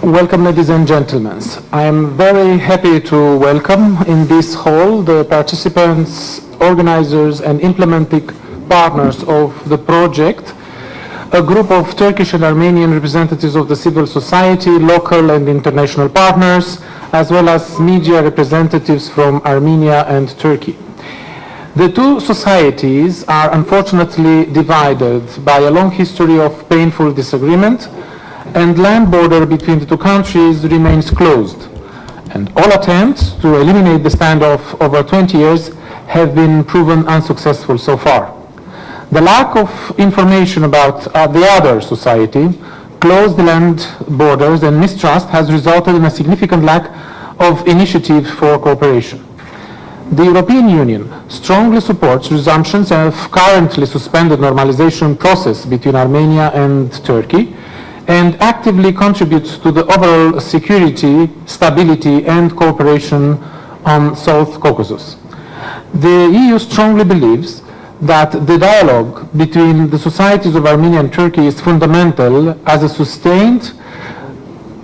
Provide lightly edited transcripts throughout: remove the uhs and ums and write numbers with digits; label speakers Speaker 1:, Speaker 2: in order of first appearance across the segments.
Speaker 1: Welcome, ladies and gentlemen. I am very happy to welcome in this hall the participants, organizers and implementing partners of the project, a group of Turkish and Armenian representatives of the civil society, local and international partners, as well as media representatives from Armenia and Turkey. The two societies are unfortunately divided by a long history of painful disagreement, and land border between the two countries remains closed. And all attempts to eliminate the standoff over 20 years have been proven unsuccessful so far. The lack of information about the other society, closed land borders and mistrust has resulted in a significant lack of initiative for cooperation. The European Union strongly supports resumptions of currently suspended normalization process between Armenia and Turkey, and actively contributes to the overall security, stability and cooperation on South Caucasus. The EU strongly believes that the dialogue between the societies of Armenia and Turkey is fundamental as a sustained,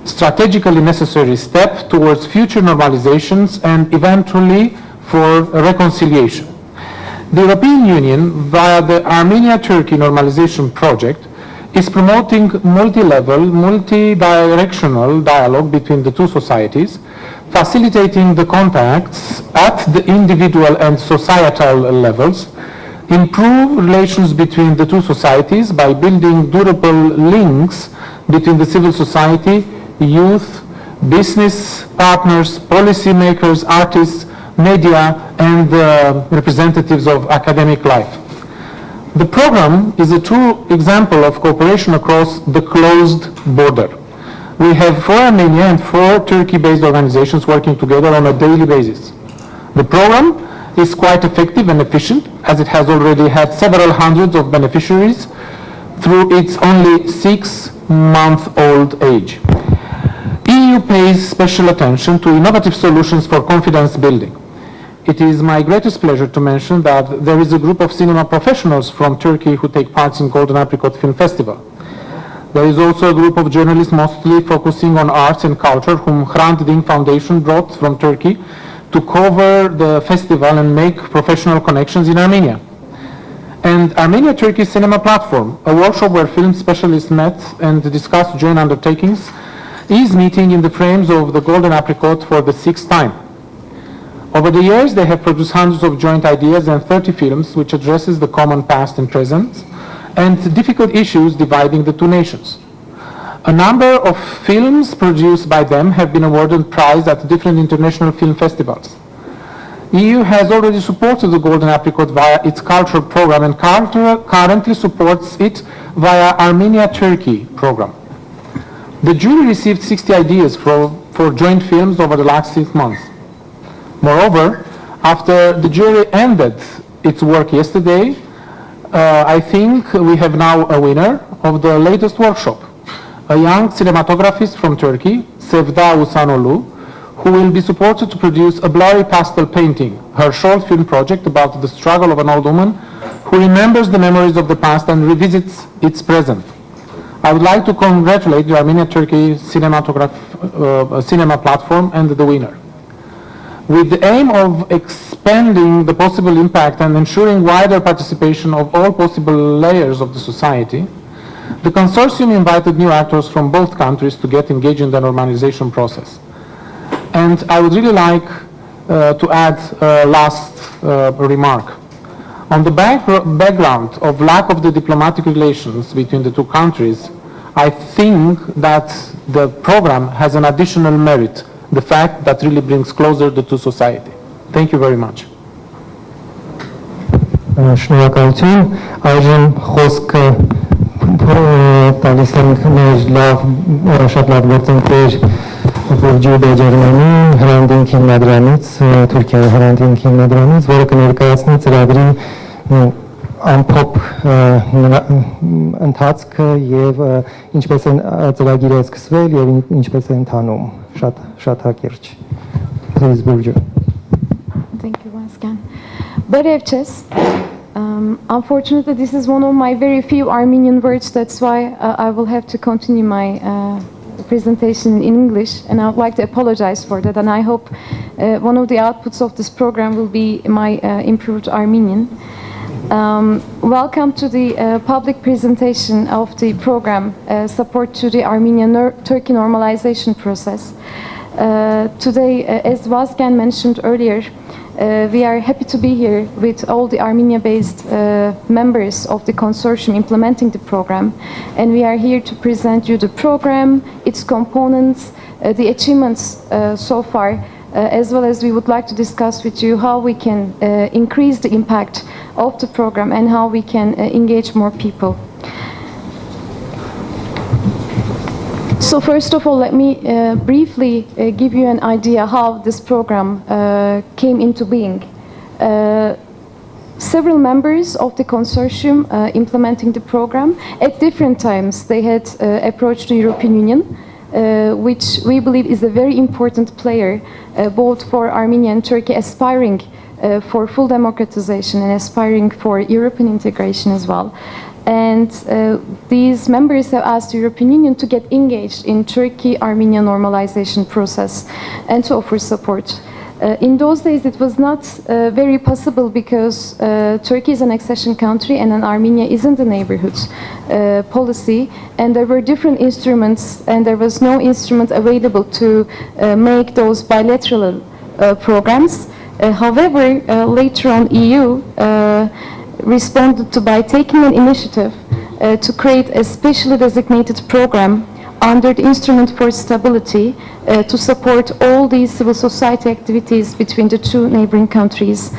Speaker 1: strategically necessary step towards future normalizations and eventually for reconciliation. The European Union, via the Armenia-Turkey Normalization Project, is promoting multi-level, multi-directional dialogue between the two societies, facilitating the contacts at the individual and societal levels, improve relations between the two societies by building durable links between the civil society, youth, business partners, policymakers, artists, media, and representatives of academic life. The program is a true example of cooperation across the closed border. We have 4 Armenia and 4 Turkey-based organizations working together on a daily basis. The program is quite effective and efficient, as it has already had several hundreds of beneficiaries through its only 6-month-old age. EU pays special attention to innovative solutions for confidence building. It is my greatest pleasure to mention that there is a group of cinema professionals from Turkey who take part in Golden Apricot Film Festival. There is also a group of journalists mostly focusing on arts and culture whom Hrant Dink Foundation brought from Turkey to cover the festival and make professional connections in Armenia. And Armenia-Turkey Cinema Platform, a workshop where film specialists met and discussed joint undertakings, is meeting in the frames of the Golden Apricot for the 6th time. Over the years, they have produced hundreds of joint ideas and 30 films which addresses the common past and present and difficult issues dividing the two nations. A number of films produced by them have been awarded prizes at different international film festivals. EU has already supported the Golden Apricot via its cultural program and currently supports it via Armenia-Turkey program. The jury received 60 ideas for joint films over the last 6 months. Moreover, after the jury ended its work yesterday, I think we have now a winner of the latest workshop, a young cinematographist from Turkey, Sevda Usanolu, who will be supported to produce a blurry pastel painting, her short film project about the struggle of an old woman who remembers the memories of the past and revisits its present. I would like to congratulate the Armenia-Turkey Cinema Platform and the winner. With the aim of expanding the possible impact and ensuring wider participation of all possible layers of the society, the consortium invited new actors from both countries to get engaged in the normalization process. And I would really like to add a last remark. On the background of lack of the diplomatic relations between the two countries, I think that the program has an additional merit, the fact that really brings closer the two society. Thank you very much.
Speaker 2: Շնորհակալություն, այժմ խոսքը տալիս ենք մեր շատ լավ գործընկեր Բուրջի Բեջերմանին, Հանրային հիմնադրամից, Թուրքիայի Հանրային հիմնադրամից, որը կներկայացնի ծրագրի ամփոփ ընթացքը եւ ինչպես է ծրագիրը սկսվել եւ ինչպես է ընթանում, շատ հակիրճ։ Please, Burcu.
Speaker 3: Thank you once again. Berevches. Unfortunately, this is one of my very few Armenian words. That's why I will have to continue my presentation in English, and I would like to apologize for that. And I hope one of the outputs of this program will be my improved Armenian. Welcome to the public presentation of the program Support to the Armenian-Turkey Normalization Process. Today, as Vazgen mentioned earlier, we are happy to be here with all the Armenia-based members of the consortium implementing the program, and we are here to present you the program, its components, the achievements so far, as well as we would like to discuss with you how we can increase the impact of the program and how we can engage more people. So first of all, let me briefly give you an idea how this program came into being. Several members of the consortium implementing the program, at different times they had approached the European Union, which we believe is a very important player, both for Armenia and Turkey aspiring for full democratization and aspiring for European integration as well. And these members have asked the European Union to get engaged in Turkey-Armenia normalization process and to offer support. In those days, it was not very possible because Turkey is an accession country and Armenia isn't a neighborhood policy, and there were different instruments, and there was no instrument available to make those bilateral programs. However, later on, EU responded to by taking an initiative to create a specially designated program under the Instrument for Stability to support all these civil society activities between the two neighboring countries.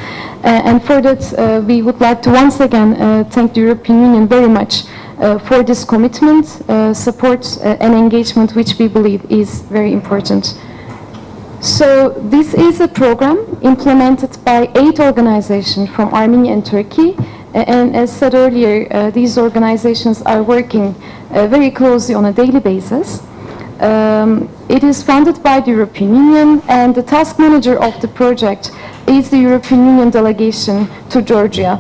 Speaker 3: And for that, we would like to once again thank the European Union very much for this commitment, support and engagement, which we believe is very important. So this is a program implemented by 8 organizations from Armenia and Turkey. And as said earlier, these organizations are working very closely on a daily basis. It is funded by the European Union, and the task manager of the project is the European Union delegation to Georgia,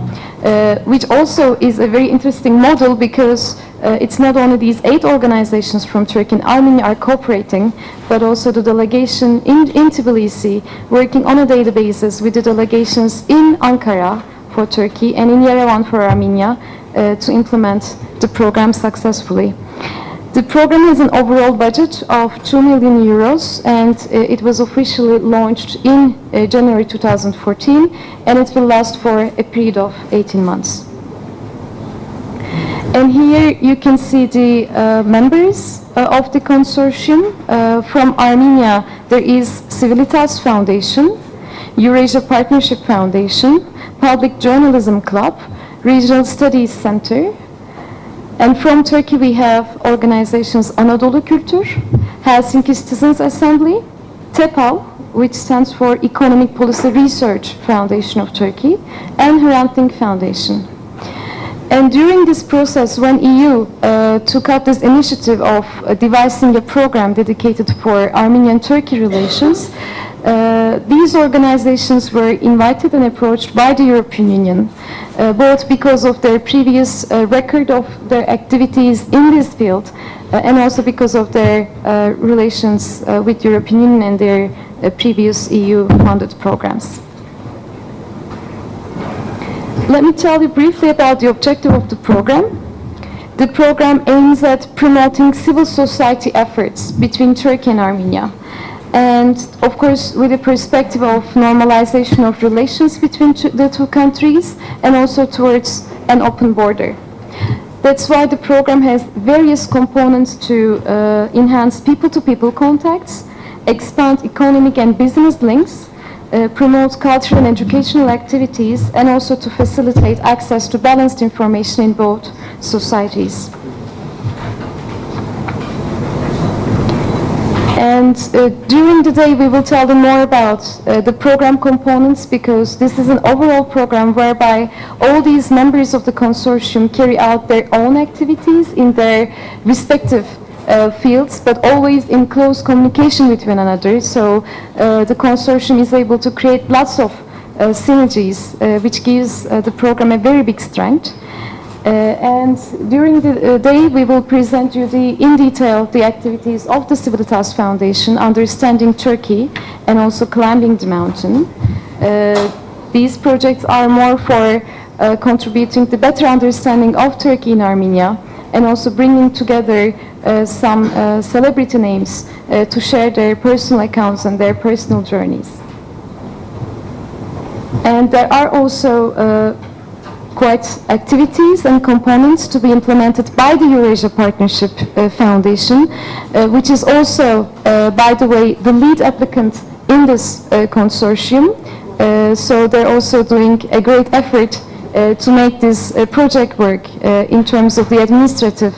Speaker 3: which also is a very interesting model because it's not only these 8 organizations from Turkey and Armenia are cooperating, but also the delegation in Tbilisi working on a daily basis with the delegations in Ankara for Turkey and in Yerevan for Armenia to implement the program successfully. The program has an overall budget of 2 million euros, and it was officially launched in January 2014, and it will last for a period of 18 months. And here you can see the members of the consortium. From Armenia, there is Civilitas Foundation, Eurasia Partnership Foundation, Public Journalism Club, Regional Studies Center. And from Turkey we have organizations Anadolu Kültür, Helsinki Citizens Assembly, TEPAL, which stands for Economic Policy Research Foundation of Turkey, and Hrant Dink Foundation. And during this process, when EU took up this initiative of devising a program dedicated for Armenian-Turkey relations, these organizations were invited and approached by the European Union, both because of their previous record of their activities in this field, and also because of their relations with the European Union and their previous EU-funded programs. Let me tell you briefly about the objective of the program. The program aims at promoting civil society efforts between Turkey and Armenia, and of course with the perspective of normalization of relations between the two countries and also towards an open border. That's why the program has various components to enhance people-to-people contacts, expand economic and business links, promote cultural and educational activities, and also to facilitate access to balanced information in both societies. And during the day we will tell them more about the program components, because this is an overall program whereby all these members of the consortium carry out their own activities in their respective fields, but always in close communication with one another. So the consortium is able to create lots of synergies, which gives the program a very big strength. And during the day, we will present you in detail the activities of the Civitas Foundation, Understanding Turkey, and also Climbing the Mountain. These projects are more for contributing to better understanding of Turkey in Armenia, and also bringing together some celebrity names to share their personal accounts and their personal journeys. And there are also quite activities and components to be implemented by the Eurasia Partnership Foundation, which is also, by the way, the lead applicant in this consortium. So they're also doing a great effort to make this project work in terms of the administrative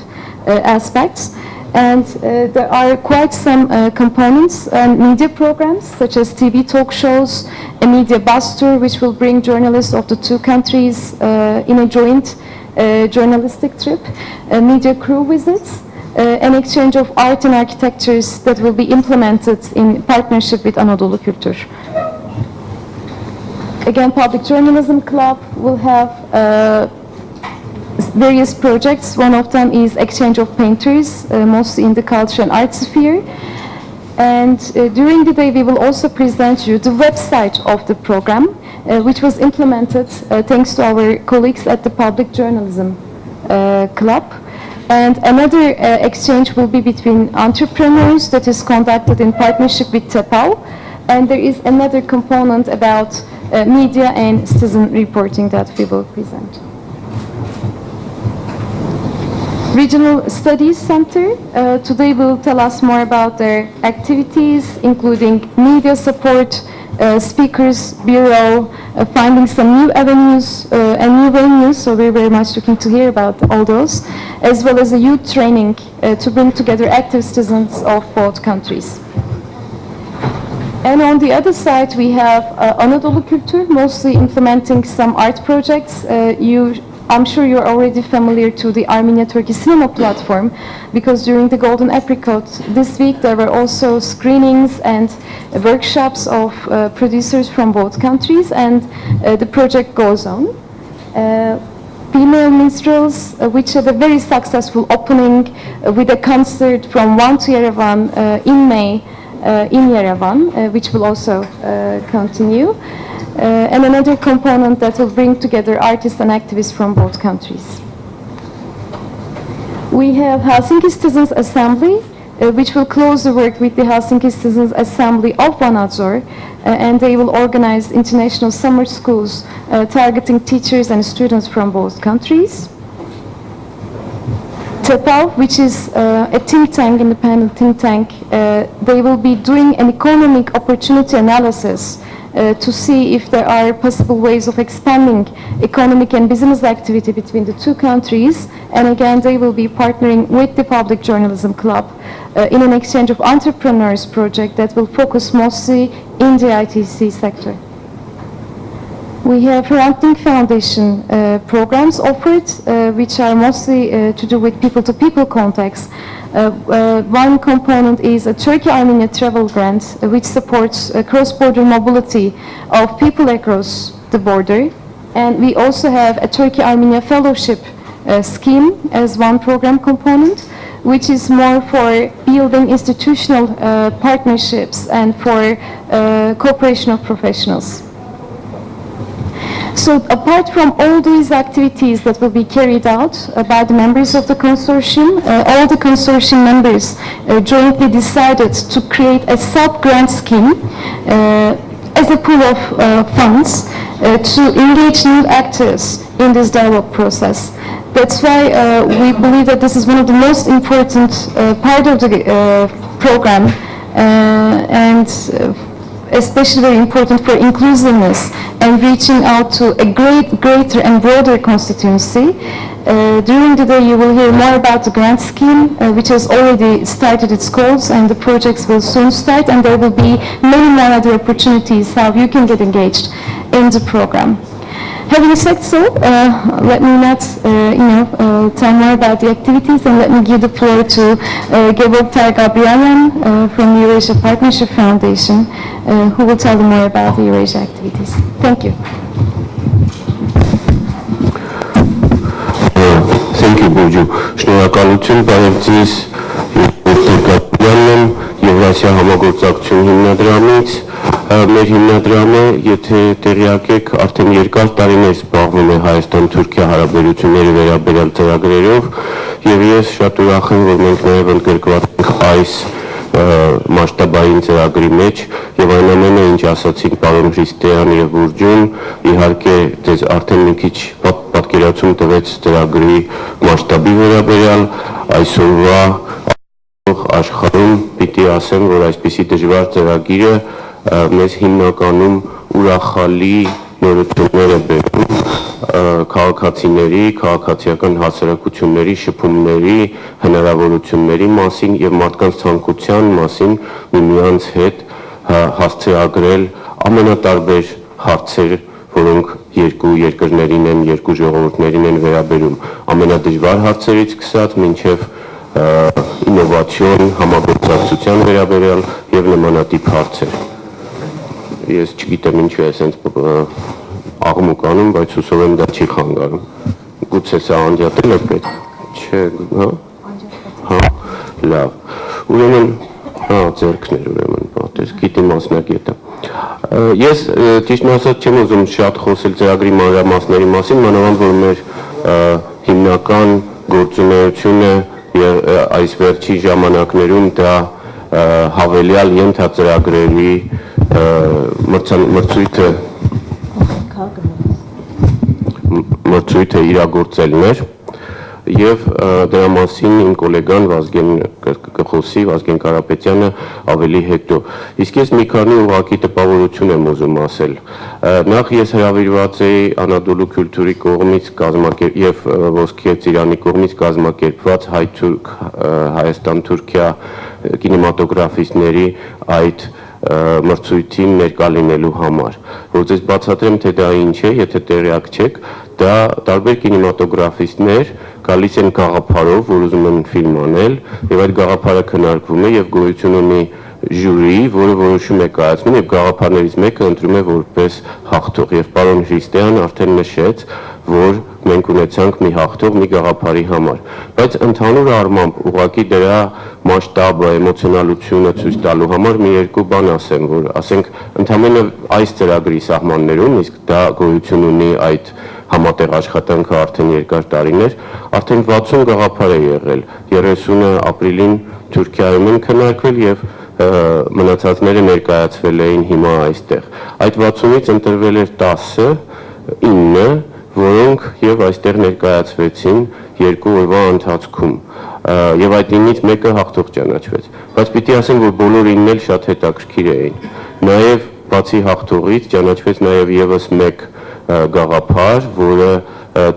Speaker 3: aspects. And there are quite some components and media programs, such as TV talk shows, a media bus tour, which will bring journalists of the two countries in a joint journalistic trip, media crew visits, an exchange of art and architectures that will be implemented in partnership with Anadolu Kültür. Again, Public Journalism Club will have various projects. One of them is exchange of painters, mostly in the culture and art sphere. And during the day, we will also present you the website of the program, which was implemented thanks to our colleagues at the Public Journalism Club. And another exchange will be between entrepreneurs that is conducted in partnership with TEPAL. And there is another component about media and citizen reporting that we will present. Regional Studies Center today will tell us more about their activities, including media support, speakers bureau, finding some new avenues and new venues, so we're very much looking to hear about all those, as well as a youth training to bring together active citizens of both countries. And on the other side, we have Anadolu Kültür, mostly implementing some art projects. I'm sure you're already familiar to the Armenia-Turkey cinema platform, because during the Golden Apricot this week there were also screenings and workshops of producers from both countries, and the project goes on. Female Minstrels, which had a very successful opening with a concert from One to Yerevan in May in Yerevan, which will also continue. And another component that will bring together artists and activists from both countries. We have Helsinki Citizens Assembly, which will close the work with the Helsinki Citizens Assembly of Vanadzor, and they will organize international summer schools targeting teachers and students from both countries. TEPAL, which is a think tank, independent think tank, they will be doing an economic opportunity analysis to see if there are possible ways of expanding economic and business activity between the two countries. And again, they will be partnering with the Public Journalism Club in an exchange of entrepreneurs project that will focus mostly in the ITC sector. We have Hrant Foundation programs offered, which are mostly to do with people-to-people contacts. One component is a Turkey-Armenia travel grant, which supports cross-border mobility of people across the border. And we also have a Turkey-Armenia fellowship scheme as one program component, which is more for building institutional partnerships and for cooperation of professionals. So apart from all these activities that will be carried out by the members of the consortium, all the consortium members jointly decided to create a sub-grant scheme as a pool of funds to engage new actors in this dialogue process. That's why we believe that this is one of the most important part of the program, and especially very important for inclusiveness and reaching out to a greater and broader constituency. During the day you will hear more about the grant scheme, which has already started its calls, and the projects will soon start, and there will be many more other opportunities how you can get engaged in the program. Having said so, let me not tell more about the activities, and let me give the floor to Georg Gabrielian from the Eurasia Partnership Foundation, who will tell you more about the Eurasia activities. Thank you.
Speaker 4: Thank you, Բուջու։ Շնորհակալություն, բարև ձեզ, եմ Եվրասիա համագործակցություն հիմնադրամից, մեր հիմնադրամը, եթե տեղյակ եք, արդեն երկար տարիներ զբաղվում է Հայաստան-Թուրքիա հարաբերությունների վերաբերյալ ծրագրերով, եւ ես շատ ուրախ եմ, որ մենք նաեւ ընդգրկված ենք այս մասշտաբային ծրագրի մեջ եւ այն ամենը, ինչ ասացին պարոն Հրիստեան եւ Բուրջուն, իհարկե ձեզ արդեն մի քիչ պատկերացում տվեց ծրագրի մասշտաբի վերաբերյալ, այսօրվա աշխարհում պիտի ասեմ, որ այսպիսի դժվար ծրագիրը մեզ հիմնականում ուրախալի նորություններ է բերում քաղաքացիների, քաղաքացիական հասարակությունների շփումների, հնարավորությունների մասին եւ մարդկանց ցանկության մասին միմյանց հետ հասցեագրել ամենատարբեր հարցեր, որոնք երկու երկրներին են, երկու ժողովուրդներին են վերաբերում, ամենադժվար հարցերից սկսած մինչև ինովացիոն համագործակցության վերաբերյալ եւ նմանատիպ հարցեր։ Ես չգիտեմ ինչու է այսպես աղմուկ անում, բայց հուսով եմ դա չի խանգարում։ Գուցե սա անջատել է պետք, չէ, հա, լավ։ Ուրեմն, ձեռքներ ուրեմն պատես, գիտի մասնագետը։ Ես ճիշտն ասած չեմ ուզում շատ խոսել ծրագրի մանրամասների մասին, մանավանդ որ մեր հիմնական գործունեությունը եւ այս վերջի ժամանակներում դա հավելյալ ենթածրագրերի մրցույթը իրագործելն էր եւ դրա մասին իմ գոլեգան Վազգեն կխոսի, Վազգեն Կարապետյանը ավելի հետո։ Իսկ ես մի քանի ուղղակի տպավորություն եմ ուզում ասել։ Նախ ես հրավիրված էի Անադոլու քուլտուրի կողմից եւ Ոսկե ծիրանի կողմից կազմակերպված հայ-թուրք Հայաստան-Թուրքիա կինեմատոգրաֆիստների այդ մրցույթին ներկա լինելու համար, որ ձեզ բացատրեմ, թե դա ինչ է, եթե տեղյակ չեք, դա տարբեր կինեմատոգրաֆիստներ գալիս են գաղափարով, որ ուզում են ֆիլմ անել, եւ այդ գաղափարը քննարկվում է եւ գոյություն ունի ժյուրի, որը որոշում է կայացնում եւ գաղափարներից մեկը ընտրում է որպես հաղթող եւ պարոն Հրիստեան արդեն նշեց, որ մենք ունեցանք մի հաղթող մի գաղափարի համար, բայց ընդհանուր առմամբ ուղղակի դրա մասշտաբը, էմոցիոնալությունը ցույց տալու համար մի երկու բան ասեմ, որ ասենք ընդհանրապես այս ծրագրի սահմաններում, իսկ դա գոյություն ունի այդ համատեղ աշխատանքը արդեն երկար տարիներ, արդեն 60 գաղափար է եղել, 30-ը ապրիլին Թուրքիայում են քննարկվել եւ մնացածները ներկայացվել էին հիմա այստեղ։ Այդ 60-ից ընտրվել էր 10-ը, 9-ը, որոնք եւ այստեղ ներկայացվեցին երկու օրվա ընթացքում։ Եվ այդ 9-ից մեկը հաղթող ճանաչվեց։ Բայց պիտի ասեմ, որ բոլոր 9-ն էլ շատ հետաքրքիր էին։ Նաեւ բացի հաղթողից ճանաչվեց նաեւ եւս մեկ գաղափար, որը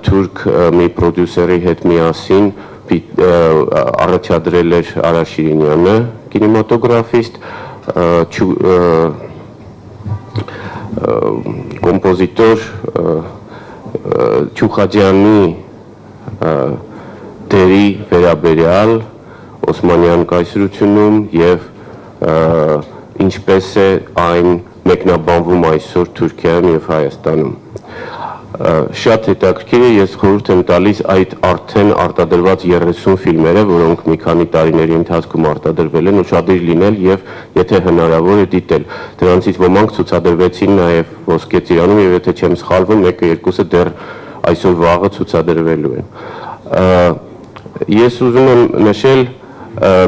Speaker 4: թուրք մի պրոդյուսերի հետ միասին առաջադրել էր Արա Շիրինյանը, կինեմատոգրաֆիստ, կոմպոզիտոր Չուխաջյանի դերի վերաբերյալ Օսմանյան կայսրությունում եւ ինչպես է այն մեկնաբանվում այսօր Թուրքիայում եւ Հայաստանում։ Շատ հետաքրքիր է, ես խորհուրդ եմ տալիս այդ արդեն արտադրված 30 ֆիլմերը, որոնք մի քանի տարիների ընթացքում արտադրվել են, ուշադիր լինել եւ եթե հնարավոր է դիտել։ Դրանցից ոմանք ցուցադրվեցին նաեւ Ոսկե ծիրանում եւ եթե չեմ սխալվում, մեկը երկուսը դեռ այսօր վաղը ցուցադրվելու են։ Ես ուզում եմ նշել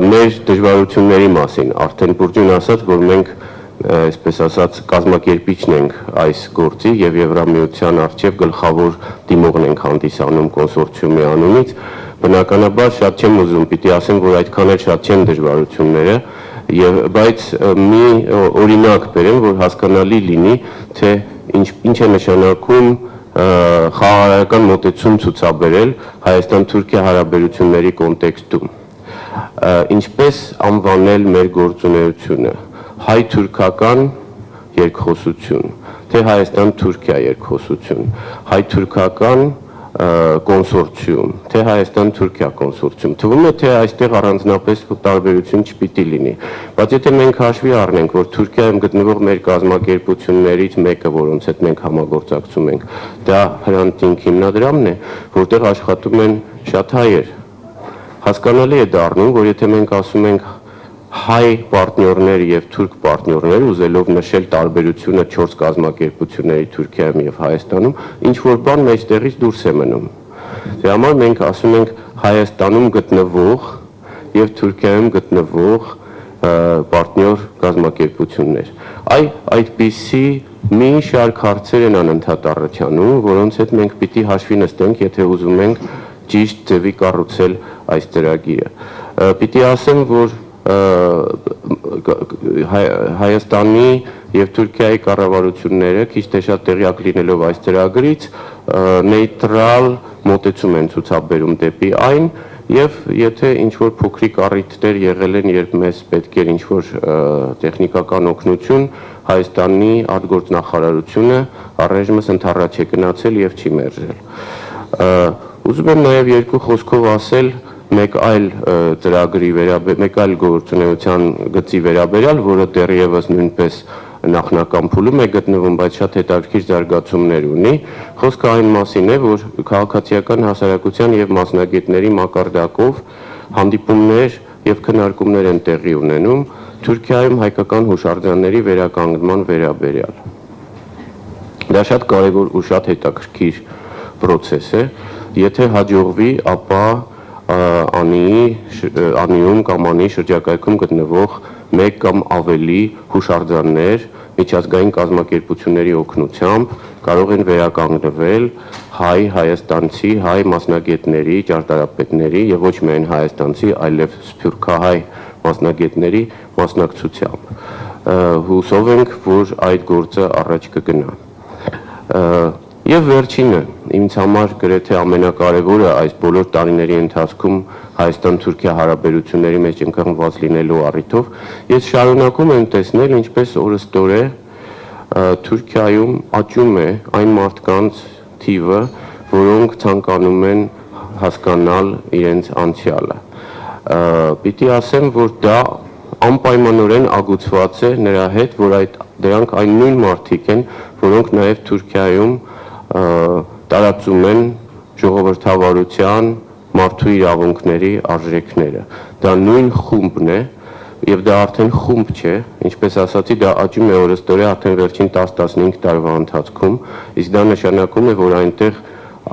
Speaker 4: մեր դժվարությունների մասին, արդեն Բուրջուն ասաց, որ մենք այսպես ասած կազմակերպիչն ենք այս գործի եւ Եվրամիության արչեւ գլխավոր դիմողն ենք հանդիսանում կոնսորցիումի անունից, բնականաբար շատ չեմ ուզում, պիտի ասեմ, որ այդքան էլ շատ չեն դժվարությունները, բայց մի օրինակ բերեմ, որ հասկանալի լինի, թե ինչ է նշանակում խաղաղարարական մոտեցում ցուցաբերել Հայաստան-Թուրքիա հարաբերությունների կոնտեքստում։ Ինչպես անվանել մեր գործունեությունը հայ-թուրքական երկխոսություն, թե Հայաստան-Թուրքիա երկխոսություն, հայ-թուրքական կոնսորցիում, թե Հայաստան-Թուրքիա կոնսորցիում։ Թվում է, թե այստեղ առանձնապես տարբերություն չպիտի լինի, բայց եթե մենք հաշվի առնենք, որ Թուրքիայում գտնվող մեր կազմակերպություններից մեկը, որոնց հետ մենք համագործակցում ենք, դա Հրանտ հիմնադրամն է, որտեղ աշխատում են շատ հայեր։ Հասկանալի է դառնում, որ եթե մենք ասում ենք հայ պարտներներ եւ թուրք պարտներներ, ուզելով նշել տարբերությունը 4 կազմակերպությունների Թուրքիայում եւ Հայաստանում, ինչ որ բան մեջտեղից դուրս է մնում։ Դրա համար մենք ասում ենք Հայաստանում գտնվող եւ Թուրքիայում գտնվող պարտներ կազմակերպություններ։ Այդպիսի մի շարք հարցեր են անընդհատ առաջանում, որոնց հետ մենք պիտի հաշվի նստենք, եթե ուզում ենք ճիշտ ձևի կառուցել այս ծրագիրը։ Պիտի ասեմ, որ Հայաստանի եւ Թուրքիայի կառավարությունները քիչ թե շատ տեղյակ լինելով այս ծրագրից նեյտրալ մոտեցում են ցուցաբերում դեպի այն եւ եթե ինչ որ փոքրիկ առիթներ եղել են, երբ մեզ պետք էր ինչ որ տեխնիկական օգնություն, Հայաստանի արտգործնախարարությունը առայժմս ընդառաջ է գնացել եւ չի մերժել։ Ուզում եմ նաեւ երկու խոսքով ասել մեկ այլ ծրագրի մեկ այլ գործունեության գծի վերաբերյալ, որը դեռևս նույնպես նախնական փուլում է գտնվում, բայց շատ հետաքրքիր զարգացումներ ունի։ Խոսքը այն մասին է, որ քաղաքացիական հասարակության եւ մասնագետների մակարդակով հանդիպումներ եւ քննարկումներ են տեղի ունենում Թուրքիայում հայկական հուշարձանների վերականգնման վերաբերյալ։ Դա շատ կարեւոր ու շատ հետաքրքիր process է, եթե հաջողվի, ապա Անիում կամ Անի շրջակայքում գտնվող մեկ կամ ավելի հուշարձաններ միջազգային կազմակերպությունների օգնությամբ կարող են վերականգնվել հայաստանցի, հայ մասնագետների, ճարտարապետների եւ ոչ միայն հայաստանցի, այլև սփյուռքահայ մասնագետների մասնակցությամբ։ Հուսով ենք, որ այդ գործը առաջ կգնա։ Եվ վերջինը, ինձ համար գրեթե ամենակարևորը այս բոլոր տարիների ընթացքում Հայաստան-Թուրքիա հարաբերությունների մեջ ընկղմված լինելու առիթով, ես շարունակում եմ տեսնել, ինչպես օրըստօրե Թուրքիայում աճում է այն մարդկանց թիվը, որոնք ցանկանում են հասկանալ իրենց անցյալը։ Պիտի ասեմ, որ դա անպայմանորեն ագուցված է նրա հետ, որ դրանք այն նույն մարդիկ են, որոնք նաև Թուրքիայում տարածում են ժողովրդավարության, մարդու իրավունքների արժեքները։ Դա նույն խումբն է եւ դա արդեն խումբ չէ, ինչպես ասացի, դա աճում է օրըստօրե արդեն վերջին 10-15 տարվա ընթացքում, իսկ դա նշանակում է, որ այնտեղ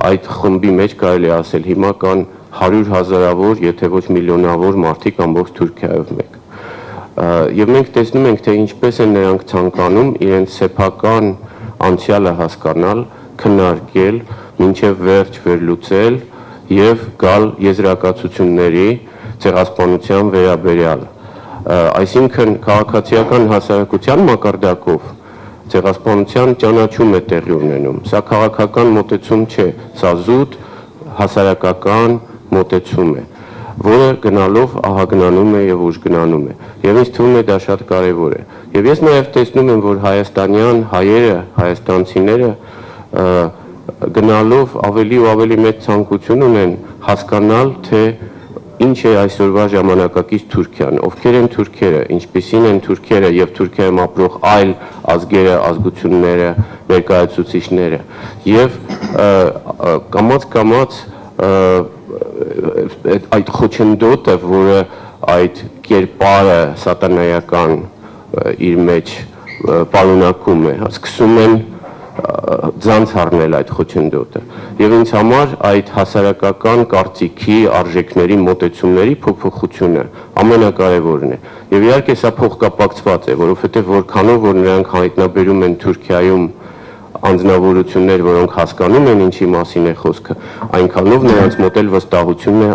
Speaker 4: այդ խմբի մեջ կարելի ասել հիմա կան 100,000-ավոր, եթե ոչ միլիոնավոր մարդիկ ամբողջ Թուրքիայով մեկ։ Եվ մենք տեսնում ենք, թե ինչպես են նրանք ցանկանում իրենց սեփական անցյալը հասկանալ, քննարկել, մինչև վերջ վերլուծել եւ գալ եզրակացությունների ցեղասպանության վերաբերյալ։ Այսինքն քաղաքացիական հասարակության մակարդակով ցեղասպանության ճանաչում է տեղի ունենում։ Սա քաղաքական մոտեցում չէ, սա զուտ հասարակական մոտեցում է, որը գնալով ահագնանում է եւ ուժգնանում է։ Եվ ինձ թվում է դա շատ կարեւոր է։ Եվ ես նաեւ տեսնում եմ, որ հայաստանյան հայերը, հայաստանցիները գնալով ավելի ու ավելի մեծ ցանկություն ունեն հասկանալ, թե ինչ է այսօրվա ժամանակակից Թուրքիան, ովքեր են թուրքերը, ինչպիսին են թուրքերը եւ Թուրքիայում ապրող այլ ազգերը, ազգությունները, ներկայացուցիչները եւ կամաց այդ խոչընդոտը, որը այդ կերպարը սատանայական իր մեջ պարունակում է, սկսում են ձանց առնել այդ խոչընդոտը։ Եվ ինձ համար այդ հասարակական կարծիքի արժեքների մոտեցումների փոփոխությունը ամենակարևորն է։ Եվ իհարկե սա փոխկապակցված է, որովհետև որքանով որ նրանք հայտնաբերում են Թուրքիայում անձնավորություններ, որոնք հասկանում են ինչի մասին է խոսքը, այնքանով նրանց մոտ էլ վստահությունն է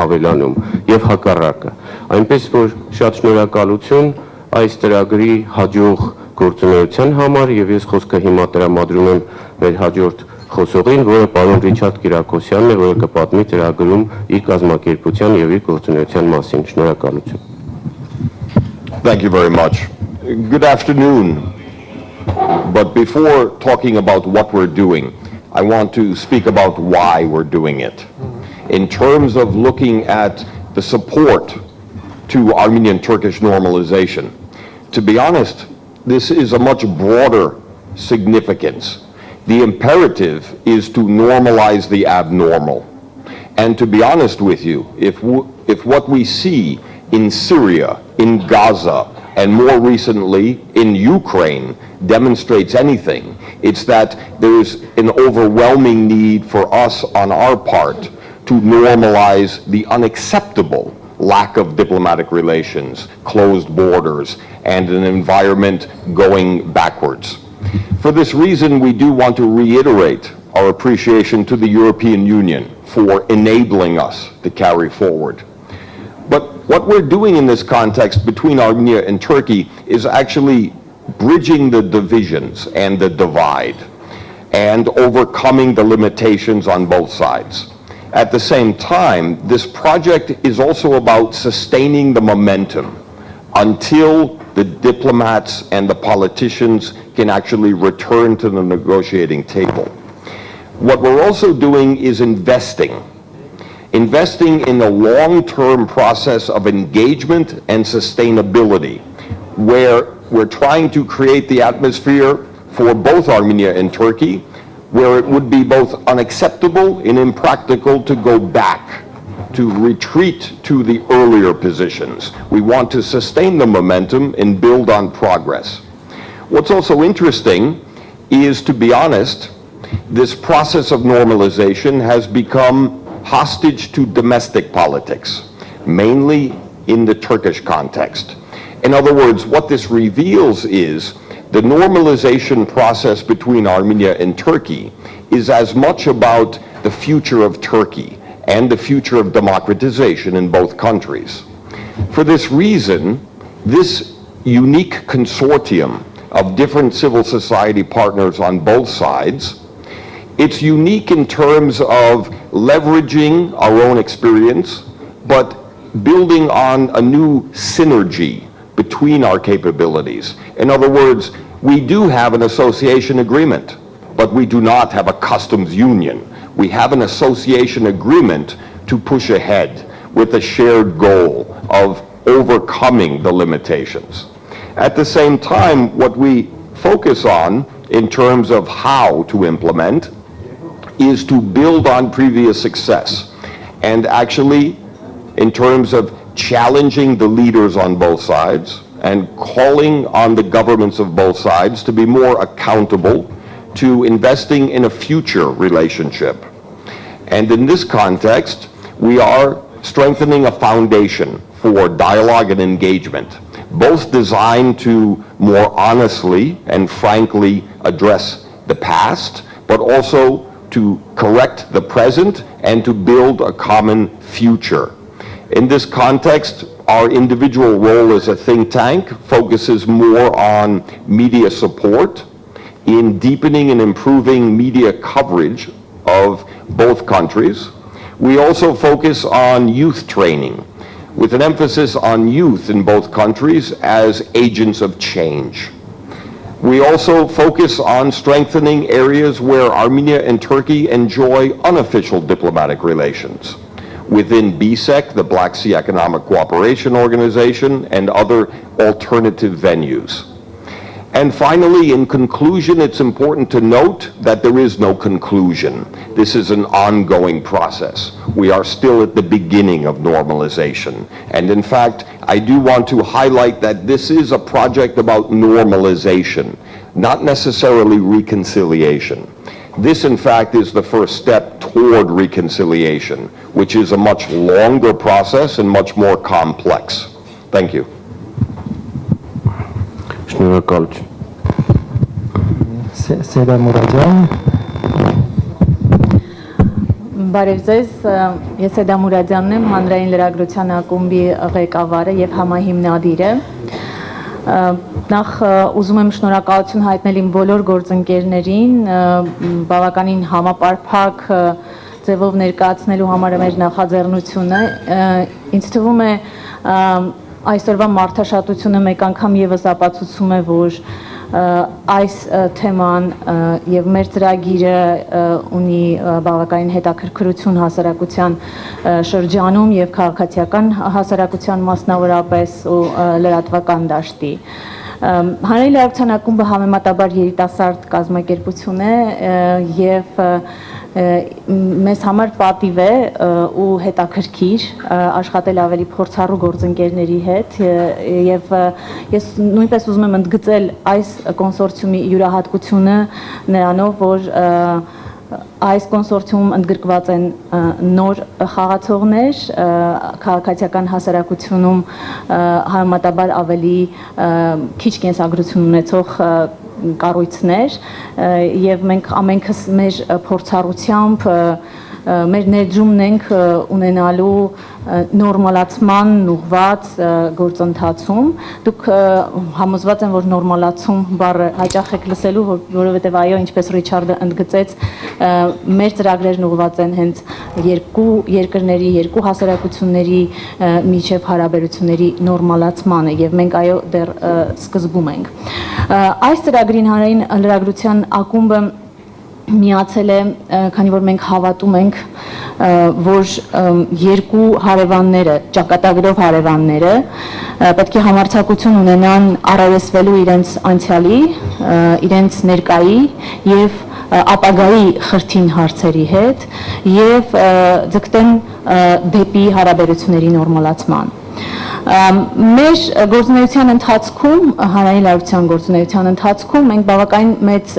Speaker 4: ավելանում եւ հակառակը։ Այնպես որ շատ շնորհակալություն այս ծրագրի հաջող գործունեության համար եւ ես խոսքը հիմա տրամադրում եմ մեր հաջորդ խոսողին, որը պարոն Ռիչարդ Կիրակոսյանն է, որը կպատմի ծրագրում իր կազմակերպության եւ իր գործունեության մասին։ Շնորհակալություն։
Speaker 5: Thank you very much. Good afternoon. But before talking about what we're doing, I want to speak about why we're doing it. In terms of looking at the support to Armenian-Turkish normalization, to be honest, this is a much broader significance. The imperative is to normalize the abnormal. And to be honest with you, if what we see in Syria, in Gaza, and more recently in Ukraine demonstrates anything, it's that there's an overwhelming need for us on our part to normalize the unacceptable lack of diplomatic relations, closed borders, and an environment going backwards. For this reason, we do want to reiterate our appreciation to the European Union for enabling us to carry forward. But what we're doing in this context between Armenia and Turkey is actually bridging the divisions and the divide and overcoming the limitations on both sides. At the same time, this project is also about sustaining the momentum until the diplomats and the politicians can actually return to the negotiating table. What we're also doing is investing in a long-term process of engagement and sustainability, where we're trying to create the atmosphere for both Armenia and Turkey, where it would be both unacceptable and impractical to go back, to retreat to the earlier positions. We want to sustain the momentum and build on progress. What's also interesting is, to be honest, this process of normalization has become hostage to domestic politics, mainly in the Turkish context. In other words, what this reveals is the normalization process between Armenia and Turkey is as much about the future of Turkey and the future of democratization in both countries. For this reason, this unique consortium of different civil society partners on both sides, it's unique in terms of leveraging our own experience, but building on a new synergy between our capabilities. In other words, we do have an association agreement, but we do not have a customs union. We have an association agreement to push ahead with a shared goal of overcoming the limitations. At the same time, what we focus on in terms of how to implement is to build on previous success, and actually in terms of challenging the leaders on both sides and calling on the governments of both sides to be more accountable to investing in a future relationship. And in this context, we are strengthening a foundation for dialogue and engagement, both designed to more honestly and frankly address the past, but also to correct the present and to build a common future. In this context, our individual role as a think tank focuses more on media support, in deepening and improving media coverage of both countries. We also focus on youth training, with an emphasis on youth in both countries as agents of change. We also focus on strengthening areas where Armenia and Turkey enjoy unofficial diplomatic relations, within BSEC, the Black Sea Economic Cooperation Organization, and other alternative venues. And finally, in conclusion, it's important to note that there is no conclusion. This is an ongoing process. We are still at the beginning of normalization. And in fact, I do want to highlight that this is a project about normalization, not necessarily reconciliation. This, in fact, is the first step toward reconciliation, which is a much longer process and much more complex. Thank you.
Speaker 4: Շնորհակալություն։
Speaker 2: Սեդա Մուրադյան։
Speaker 6: Բարև ձեզ, ես Սեդա Մուրադյանն եմ, Հանրային լրագրության ակումբի ղեկավարը եւ համահիմնադիրը։ Նախ ուզում եմ շնորհակալություն հայտնել իմ բոլոր գործընկերներին, բավականին համապարփակ ձևով ներկայացնելու համար մեր նախաձեռնությունը։ Ինձ թվում է այսօրվա մարդաշատությունը մեկ անգամ եւս ապացուցում է, որ այս թեման եւ մեր ծրագիրը ունի բավականին հետաքրքրություն հասարակության շրջանում եւ քաղաքացիական հասարակության մասնավորապես ու լրատվական դաշտի։ Հանրային լրագրության ակումբը համեմատաբար երիտասարդ կազմակերպություն է եւ մեզ համար պատիվ է ու հետաքրքիր աշխատել ավելի փորձառու գործընկերների հետ եւ ես նույնպես ուզում եմ ընդգծել այս կոնսորցիումի յուրահատկությունը նրանով, որ այս կոնսորցիումում ընդգրկված են նոր խաղացողներ, քաղաքացիական հասարակությունում համեմատաբար ավելի քիչ կենսագրություն ունեցող կառույցներ եւ մենք ամենքս մեր փորձառությամբ մեր ներդրումն ենք ունենալու նորմալացման ուղղված գործընթացում։ Դուք համոզված եմ, որ նորմալացում բառը հաճախ եք լսելու, որովհետև այո, ինչպես Ռիչարդը ընդգծեց, մեր ծրագրերն ուղղված են հենց երկու երկրների, երկու հասարակությունների միջև հարաբերությունների նորմալացմանը եւ մենք այո դեռ սկզբում ենք։ Այս ծրագրին հանրային լրագրության ակումբը միացել է, քանի որ մենք հավատում ենք, որ երկու հարևանները, ճակատագրով հարևանները պետք է համարձակություն ունենան առերեսվելու իրենց անցյալի, իրենց ներկայի եւ ապագայի խրթին հարցերի հետ եւ ձգտեն դեպի հարաբերությունների նորմալացման։ Մեր գործունեության ընթացքում, հանրային լրագրության գործունեության ընթացքում մենք բավականին մեծ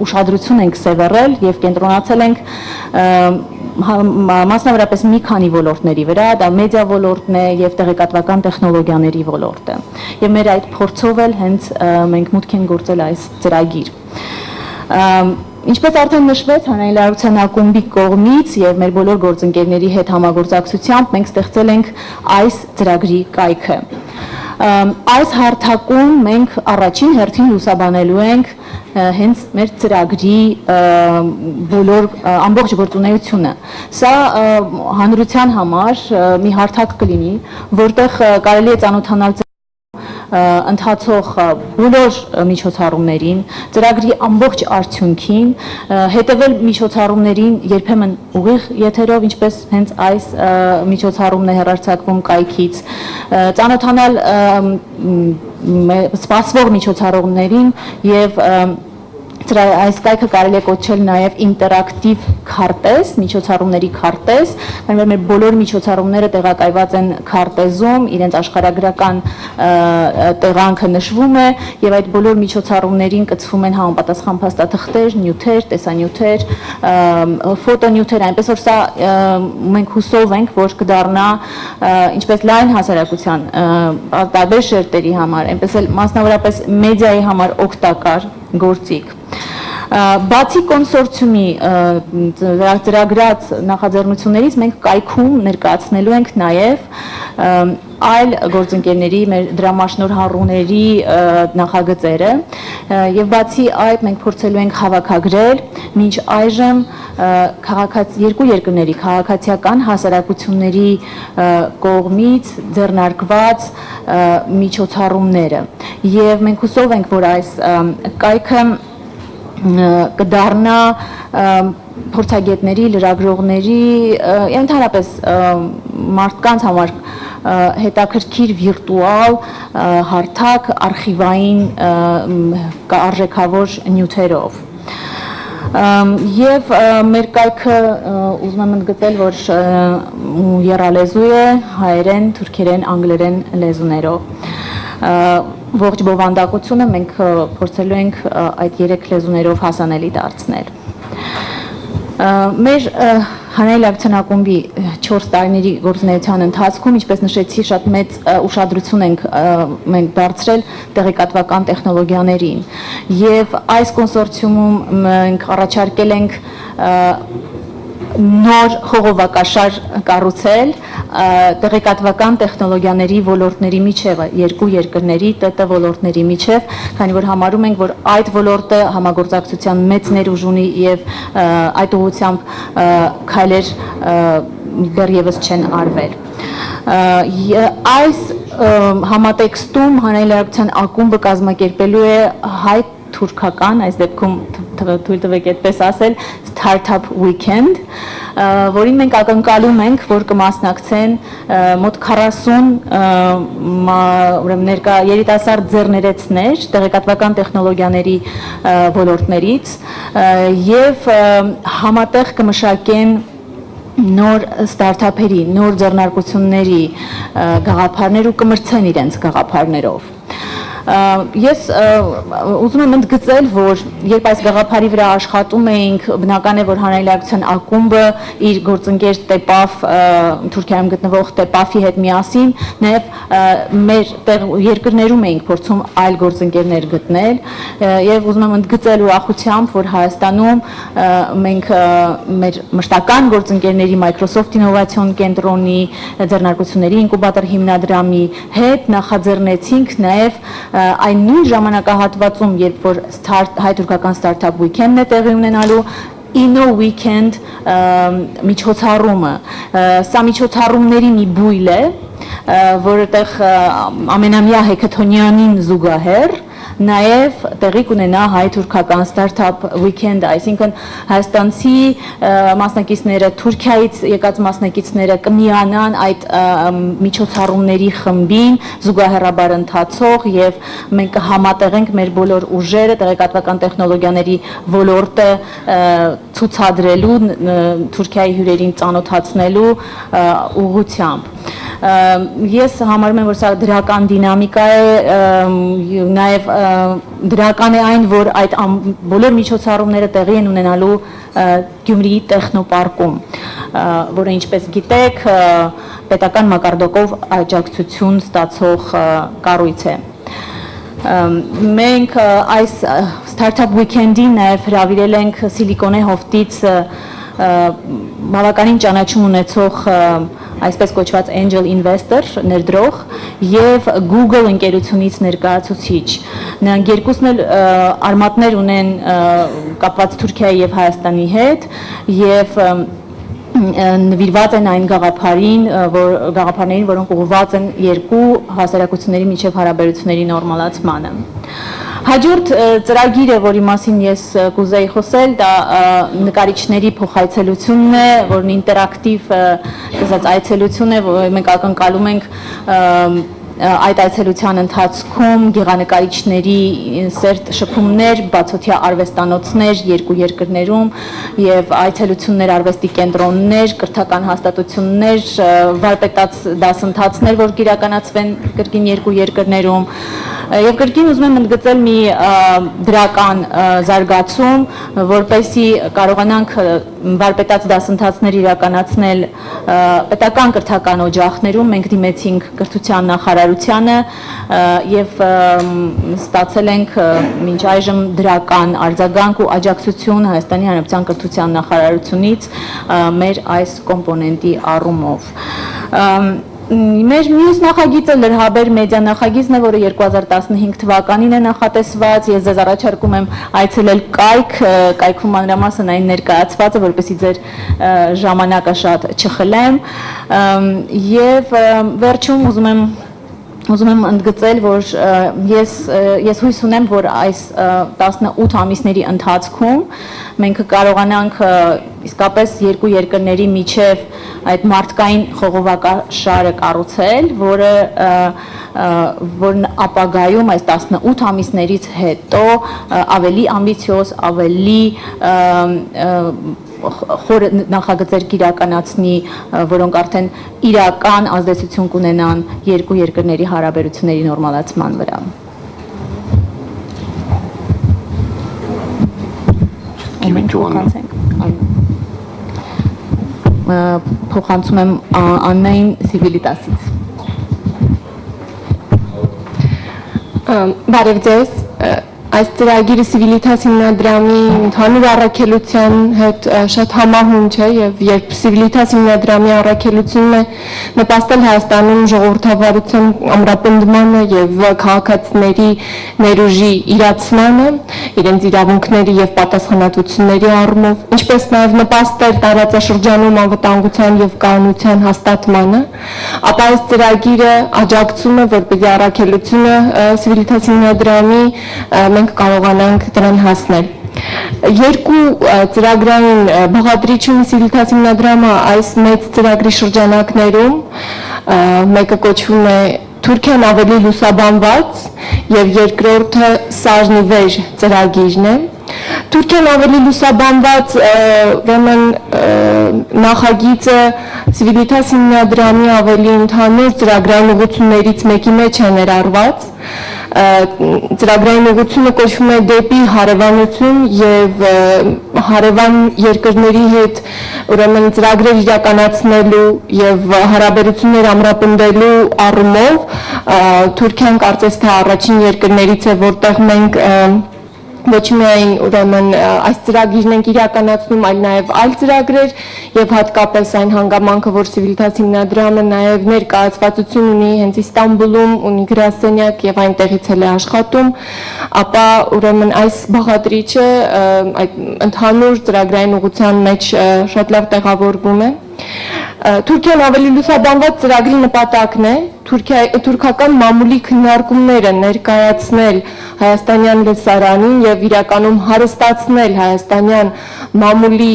Speaker 6: ուշադրություն ենք սևեռել եւ կենտրոնացել ենք մասնավորապես մի քանի ոլորտների վրա, դա մեդիա ոլորտն է եւ տեղեկատվական տեխնոլոգիաների ոլորտը։ Եվ մեր այդ փորձով էլ հենց մենք մուտք ենք գործել այս ծրագիր։ Ինչպես արդեն նշվեց, հանրային լրագրության ակումբի կողմից եւ մեր բոլոր գործընկերների հետ համագործակցությամբ մենք ստեղծել ենք այս ծրագրի կայքը։ Այս հարթակում մենք առաջին հերթին լուսաբանելու ենք հենց մեր ծրագրի բոլոր ամբողջ գործունեությունը։ Սա հանրության համար մի հարթակ կլինի, որտեղ կարելի է ծանոթանալ ընթացող բոլոր միջոցառումներին, ծրագրի ամբողջ արդյունքին, հետևել միջոցառումներին երբեմն ուղիղ եթերով, ինչպես հենց այս միջոցառումն է հեռարձակվում կայքից, ծանոթանալ սպասվող միջոցառումներին եւ այս կայքը կարելի է կոչել նաև ինտերակտիվ քարտեզ, միջոցառումների քարտեզ, քանի որ մեր բոլոր միջոցառումները տեղակայված են քարտեզում, իրենց աշխարհագրական տեղանքը նշվում է եւ այդ բոլոր միջոցառումներին կցվում են համապատասխան փաստաթղթեր, նյութեր, տեսանյութեր, ֆոտոնյութեր, այնպես որ սա մենք հուսով ենք, որ կդառնա ինչպես լայն հասարակության տարբեր շերտերի համար, այնպես էլ մասնավորապես մեդիայի համար օգտակար գործիք։ Բացի կոնսորցիումի ծրագրած նախաձեռնություններից մենք կայքում ներկայացնելու ենք նաև այլ գործընկերների, մեր դրամաշնորհառուների նախագծերը եւ բացի այդ մենք փորձելու ենք հավաքագրել մինչ այժմ երկու երկրների քաղաքացիական հասարակությունների կողմից ձեռնարկված միջոցառումները եւ մենք հուսով ենք, որ այս կայքը կդառնա փորձագետների, լրագրողների, ընդհանրապես մարդկանց համար հետաքրքիր վիրտուալ հարթակ արխիվային արժեքավոր նյութերով։ Եվ մեր կայքը ուզում եմ ընդգծել, որ եռալեզու է հայերեն, թուրքերեն, անգլերեն լեզուներով։ Ողջ բովանդակությունը մենք փորձելու ենք այդ 3 լեզուներով հասանելի դարձնել։ Մեր հանրային լրագրության ակումբի 4 տարիների գործունեության ընթացքում, ինչպես նշեցի, շատ մեծ ուշադրություն ենք դարձրել տեղեկատվական տեխնոլոգիաներին եւ այս կոնսորցիումում մենք առաջարկել ենք նոր խողովակաշար կառուցել տեղեկատվական տեխնոլոգիաների ոլորտների միջև, երկու երկրների ՏՏ ոլորտների միջև, քանի որ համարում ենք, որ այդ ոլորտը համագործակցության մեծ ներուժ ունի եւ այդ ուղղությամբ քայլեր դեռևս չեն արվել։ Այս համատեքստում հանրային լրագրության ակումբը կազմակերպելու է հայ-թուրքական, այս դեպքում թույլ տվեք այդպես ասել, Startup Weekend, որին մենք ակնկալում ենք, որ կմասնակցեն մոտ 40 երիտասարդ ձեռներեցներ տեղեկատվական տեխնոլոգիաների ոլորտներից եւ համատեղ կմշակեն նոր ստարտափերի, նոր ձեռնարկությունների գաղափարներ ու կմրցեն իրենց գաղափարներով։ Ես ուզում եմ ընդգծել, որ երբ այս գաղափարի վրա աշխատում էինք, բնական է, որ Հանրային ակումբը իր գործընկեր ՏԵՊԱՖ, Թուրքիայում գտնվող ՏԵՊԱՖ-ի հետ միասին, նաև մեր երկրներում էինք փորձում այլ գործընկերներ գտնել, եւ ուզում եմ ընդգծել ուրախությամբ, որ Հայաստանում մենք մեր մշտական գործընկերների Microsoft Innovation կենտրոնի, ձեռնարկությունների ինկուբատոր հիմնադրամի հետ նախաձեռնեցինք նաև այն նույն ժամանակահատվածում, երբ որ հայ-թուրքական ստարտափ weekend-ն է տեղի ունենալու, Inno Weekend միջոցառումը։ Սա միջոցառումների մի բույլ է, որտեղ ամենամյա հեքաթոնյանին զուգահեռ նաև տեղի կունենա հայ-թուրքական ստարտափ weekend, այսինքն հայաստանցի մասնակիցները, Թուրքիայից եկած մասնակիցները կմիանան այդ միջոցառումների խմբին, զուգահեռաբար ընթացող եւ մենք կհամատեղենք մեր բոլոր ուժերը տեղեկատվական տեխնոլոգիաների ոլորտը ցուցադրելու, Թուրքիայի հյուրերին ծանոթացնելու ուղղությամբ։ Ես համարում եմ, որ սա դրական դինամիկա է, նաև դրական է այն, որ այդ բոլոր միջոցառումները տեղի են ունենալու Գյումրիի տեխնոպարկում, որը ինչպես գիտեք, պետական մակարդակով աջակցություն ստացող կառույց է։ Մենք այս Startup Weekend-ին նաև հրավիրել ենք Սիլիկոնե հովտից բավականին ճանաչում ունեցող այսպես կոչված angel investor ներդրող եւ Google ընկերությունից ներկայացուցիչ։ Նրանք երկուսն էլ արմատներ ունեն կապված Թուրքիայի եւ Հայաստանի հետ եւ նվիրված են այն գաղափարներին, որոնք ուղղված են երկու հասարակությունների միջև հարաբերությունների նորմալացմանը։ Հաջորդ ծրագիրը, որի մասին ես կուզեի խոսել, դա նկարիչների փոխայցելությունն է, որն ինտերակտիվ այցելություն է, մենք ակնկալում ենք այդ այցելության ընթացքում գեղանկարիչների սերտ շփումներ, բացօթյա արվեստանոցներ երկու երկրներում եւ այցելություններ, արվեստի կենտրոններ, կրթական հաստատություններ, վարպետաց դասընթացներ, որ կիրականացվեն կրկին երկու երկրներում եւ կրկին ուզում եմ ընդգծել մի դրական զարգացում, որպեսզի կարողանանք վարպետաց դասընթացներ իրականացնել պետական կրթական օջախներում, մենք դիմեցինք կրթության նախարարությանը եւ ստացել ենք մինչ այժմ դրական արձագանք ու աջակցություն Հայաստանի Հանրապետության կրթության նախարարությունից մեր այս կոմպոնենտի առումով։ Մեր մյուս նախագիծը լրհաբեր մեդիա նախագիծն է, որը 2015 թվականին է նախատեսված։ Ես ձեզ առաջարկում եմ այցելել կայքում մանրամասն այն ներկայացված է, որպեսզի ձեր ժամանակը շատ չխլեմ։ Եվ վերջում ուզում եմ ընդգծել, որ ես հույս ունեմ, որ այս 18 ամիսների ընթացքում մենք կարողանանք իսկապես երկու երկրների միջև այդ մարդկային խողովակաշարը կառուցել, որն ապագայում այս 18 ամիսներից հետո ավելի ամբիցիոզ, ավելի խոր նախագծեր կիրականացնի, որոնք արդեն իրական ազդեցություն կունենան երկու երկրների հարաբերությունների նորմալացման վրա։ Փոխանցում եմ Աննային Սիվիլիտասից։
Speaker 7: Բարև ձեզ, այս ծրագիրը Civitas հիմնադրամի ընդհանուր առաքելության հետ շատ համահունչ է եւ երբ Civitas հիմնադրամի առաքելությունն է նպաստել Հայաստանում ժողովրդավարության ամրապնդմանը եւ քաղաքացիների ներուժի իրացմանը, իրենց իրավունքների եւ պատասխանատվությունների առումով, ինչպես նաեւ նպաստել տարածաշրջանում անվտանգության եւ կայունության հաստատմանը, ապա այս ծրագիրը աջակցում է որպեսզի առաքելությունը Civitas հիմնադրամի մենք կարողանանք դրան հասնել։ Երկու ծրագրային բաղադրիչում Սիվիլիթաս հիմնադրամը այս մեծ ծրագրի շրջանակներում մեկը կոչվում է Թուրքիան ավելի լուսաբանված եւ երկրորդը սաժնիվեր ծրագիրն է։ Թուրքիան ավելի լուսաբանված ուրեմն նախագիծը Սիվիլիթաս հիմնադրամի ավելի ընդհանուր ծրագրային ուղղություններից մեկի մեջ է ներառված։ Ծրագրային ուղղությունը կոչվում է դեպի հարևանություն եւ հարևան երկրների հետ ուրեմն ծրագրեր իրականացնելու եւ հարաբերություններ ամրապնդելու առումով Թուրքիան կարծես թե առաջին երկրներից է, որտեղ մենք ոչ միայն ուրեմն այս ծրագիրն ենք իրականացնում, այլ նաև այլ ծրագրեր եւ հատկապես այն հանգամանքը, որ Սիվիլիթաս հիմնադրամը նաև ներկայացվածություն ունի հենց Իստանբուլում, ունի գրասենյակ եւ այնտեղից էլ է աշխատում, ապա ուրեմն այս բաղադրիչը այդ ընդհանուր ծրագրային ուղղության մեջ շատ լավ տեղավորվում է։ Թուրքիան ավելի լուսաբանված ծրագրի նպատակն է թուրքական մամուլի քննարկումները ներկայացնել հայաստանյան լսարանին եւ իրականում հարստացնել հայաստանյան մամուլի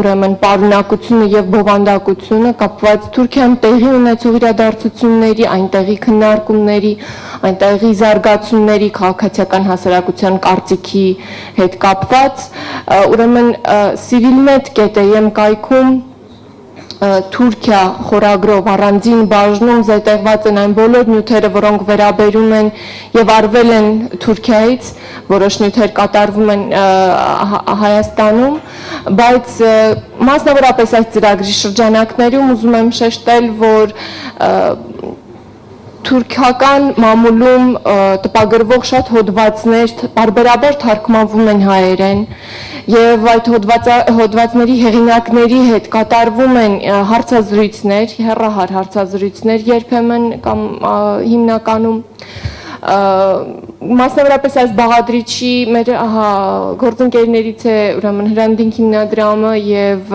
Speaker 7: ուրեմն պարունակությունը եւ բովանդակությունը կապված Թուրքիան տեղի ունեցող իրադարձությունների, այնտեղի քննարկումների, այնտեղի զարգացումների, քաղաքացիական հասարակության կարծիքի հետ կապված, ուրեմն civilnet.am կայքում Թուրքիա խորագրով առանձին բաժնում զետեղված են այն բոլոր նյութերը, որոնք վերաբերում են եւ արվել են Թուրքիայից, որոշ նյութեր կատարվում են Հայաստանում, բայց մասնավորապես այս ծրագրի շրջանակներում ուզում եմ շեշտել, որ թուրքական մամուլում տպագրվող շատ հոդվածներ բարբերաբար թարգմանվում են հայերեն եւ այդ հոդվածների հեղինակների հետ կատարվում են հարցազրույցներ, հեռահար հարցազրույցներ երբեմն կամ հիմնականում մասնավորապես այս բաղադրիչի մեր գործընկերներից է ուրեմն Հրանտինք հիմնադրամը եւ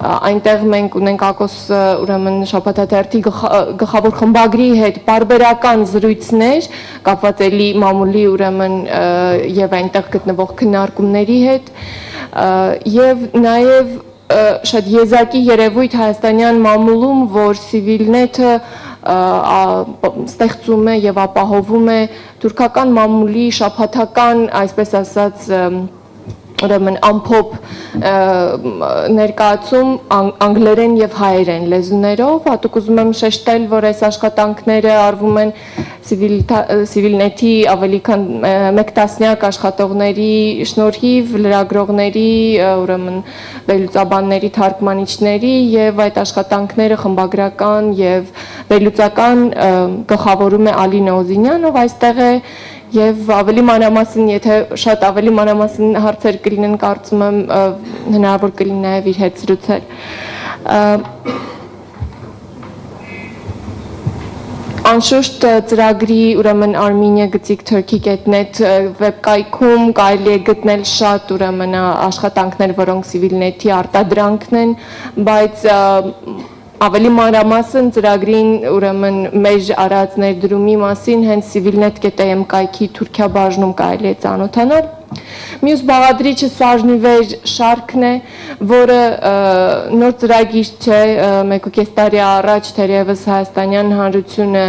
Speaker 7: այնտեղ մենք ունենք Ակոս ուրեմն շաբաթաթերթի գլխավոր խմբագրի հետ բարբերական զրույցներ կապված էլի մամուլի ուրեմն եւ այնտեղ գտնվող քննարկումների հետ եւ նաեւ շատ եզակի երևույթ հայաստանյան մամուլում, որ Civilnet-ը ստեղծում է եւ ապահովում է թուրքական մամուլի շաբաթական, այսպես ասած, ուրեմն ամփոփ ներկայացում անգլերեն եւ հայերեն լեզուներով, հատուկ ուզում եմ շեշտել, որ այս աշխատանքները արվում են Civilnet-ի ավելի քան 1 տասնյակ աշխատողների շնորհիվ, լրագրողների, ուրեմն վերլուծաբանների, թարգմանիչների եւ այդ աշխատանքները խմբագրական եւ վերլուծական գլխավորում է Ալին Օզինյան, ով այստեղ է եւ ավելի մանրամասն, եթե շատ ավելի մանրամասն հարցեր կլինեն, կարծում եմ հնարավոր կլինի նաեւ իր հետ զրուցել։ Անշուշտ ծրագրի ուրեմն Armenia գծիկ turkey.net վեբկայքում կարելի է գտնել շատ ուրեմն աշխատանքներ, որոնք Civilnet-ի արտադրանքն են, բայց ավելի մանրամասն ծրագրին ուրեմն մեր արած ներդրումի մասին հենց civilnet.am կայքի Թուրքիա բաժնում կարելի է ծանոթանալ։ Մյուս բաղադրիչը սաժնիվեր շարքն է, որը նոր ծրագիր չէ, 1.5 տարի առաջ թերևս հայաստանյան հանրությունը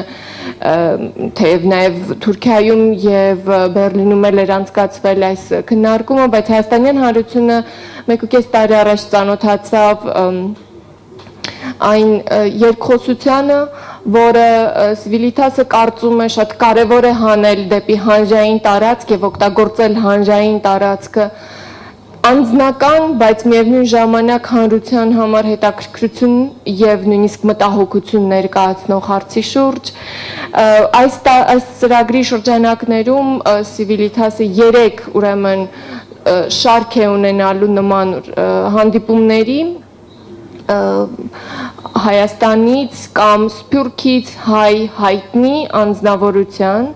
Speaker 7: թեև նաև Թուրքիայում եւ Բեռլինում էլ էր անցկացվել այս քննարկումը, բայց հայաստանյան հանրությունը 1.5 տարի առաջ ծանոթացավ այն երկխոսությանը, որը Civilnet-ը կարծում է շատ կարևոր է հանել դեպի հանրային տարածք եւ օգտագործել հանրային տարածքը անձնական, բայց միևնույն ժամանակ հանրության համար հետաքրքրություն եւ նույնիսկ մտահոգություն ներկայացնող հարցի շուրջ։ Այս ծրագրի շրջանակներում Civilnet-ը 3 ուրեմն շարք է ունենալու նման հանդիպումների, Հայաստանից կամ Սփյուռքից հայ հայտնի անձնավորության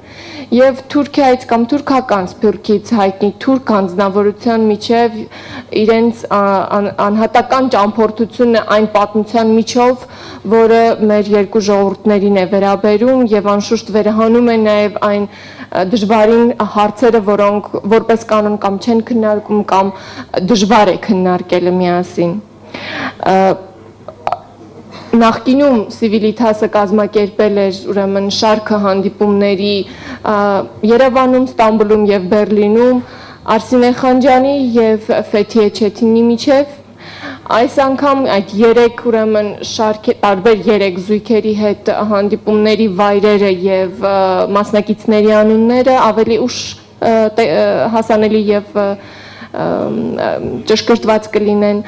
Speaker 7: եւ Թուրքիայից կամ թուրքական Սփյուռքից հայտնի թուրք անձնավորության միջև իրենց անհատական ճամփորդությունն է այն պատմության միջով, որը մեր երկու ժողովուրդներին է վերաբերում եւ անշուշտ վերահանում է նաեւ այն դժվարին հարցերը, որոնք որպես կանոն կամ չեն քննարկում կամ դժվար է քննարկելը միասին։ Նախկինում Civitas-ը կազմակերպել էր ուրեմն շարքը հանդիպումների Երևանում, Ստամբուլում եւ Բերլինում Արսինե Խանջյանի եւ Ֆեթիե Չեթինի միջև։ Այս անգամ այդ 3 ուրեմն տարբեր 3 զույգերի հետ հանդիպումների վայրերը եւ մասնակիցների անունները ավելի ուշ հասանելի եւ ճշգրտված կլինեն։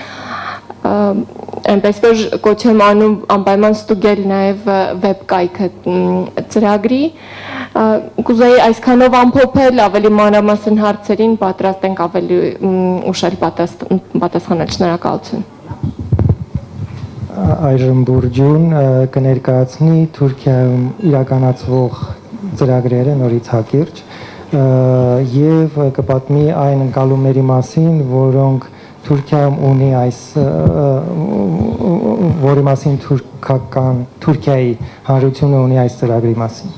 Speaker 7: Այնպես որ կոչ եմ անում անպայման ստուգել նաև վեբկայքը ծրագրի։ Կուզեի այսքանով ամփոփել, ավելի մանրամասն հարցերին պատրաստ ենք ավելի ուշադիր պատասխանել։ Շնորհակալություն։
Speaker 2: Այժմ Բուրջուն կներկայացնի Թուրքիայում իրականացվող ծրագրերը նորից հակիրճ եւ կպատմի այն ընկալումների մասին, որոնք Թուրքիայում ունի որի մասին Թուրքիայի հանրությունը ունի այս ծրագրի մասին։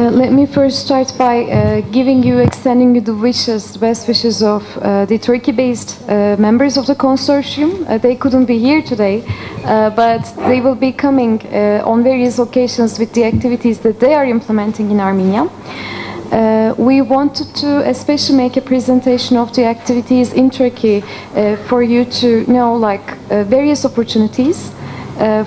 Speaker 3: Let me first start by extending you the best wishes of the Turkey-based members of the consortium. They couldn't be here today, but they will be coming on various occasions with the activities that they are implementing in Armenia. We wanted to especially make a presentation of the activities in Turkey for you to know various opportunities,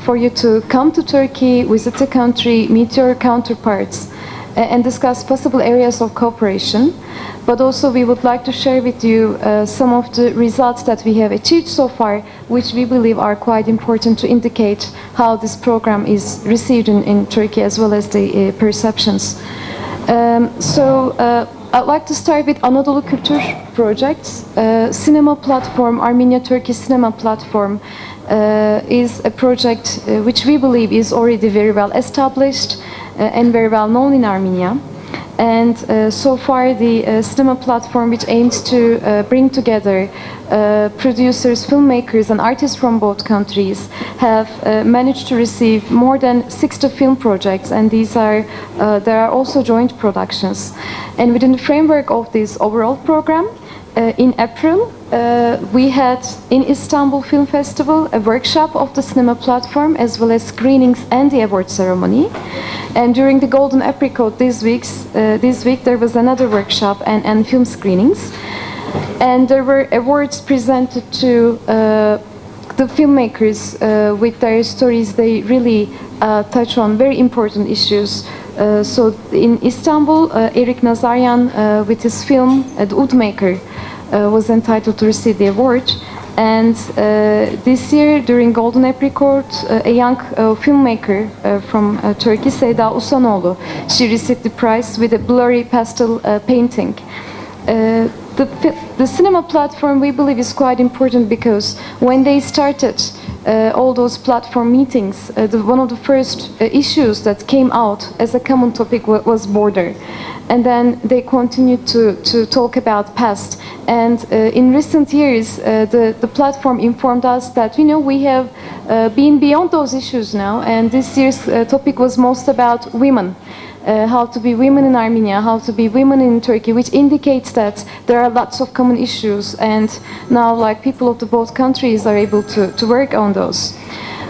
Speaker 3: for you to come to Turkey, visit the country, meet your counterparts, and discuss possible areas of cooperation. But also we would like to share with you some of the results that we have achieved so far, which we believe are quite important to indicate how this program is received in Turkey, as well as the perceptions. I'd like to start with Anadolu Kültür projects. Cinema platform, Armenia-Turkey cinema platform is a project which we believe is already very well established and very well known in Armenia. And so far the cinema platform, which aims to bring together producers, filmmakers and artists from both countries, have managed to receive more than 60 film projects, and there are also joint productions. And within the framework of this overall program, in April, we had in Istanbul Film Festival a workshop of the cinema platform, as well as screenings and the award ceremony. And during the Golden Apricot this week there was another workshop and film screenings. And there were awards presented to the filmmakers with their stories. They really touch on very important issues. So in Istanbul, Eric Nazaryan with his film The Woodmaker was entitled to receive the award. And this year, during Golden Apricot, a young filmmaker from Turkey, Seda Usanoğlu, she received the prize with a blurry pastel painting. The cinema platform, we believe, is quite important because when they started all those platform meetings, one of the first issues that came out as a common topic was border. And then they continued to talk about past. And in recent years, the platform informed us that, we have been beyond those issues now. And this year's topic was most about women. How to be women in Armenia, how to be women in Turkey, which indicates that there are lots of common issues. And now, people of both countries are able to work on those.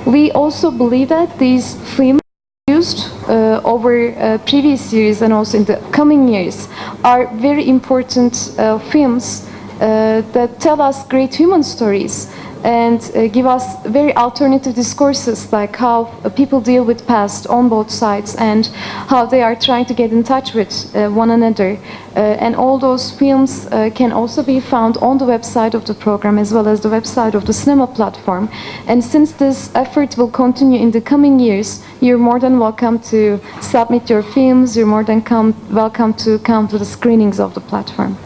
Speaker 3: We also believe that these films used over previous years and also in the coming years are very important films that tell us great human stories and give us very alternative discourses, like how people deal with past on both sides and how they are trying to get in touch with one another. And all those films can also be found on the website of the program, as well as the website of the cinema platform. And since this effort will continue in the coming years, you're more than welcome to submit your films. You're more than welcome to come to the screenings of the platform.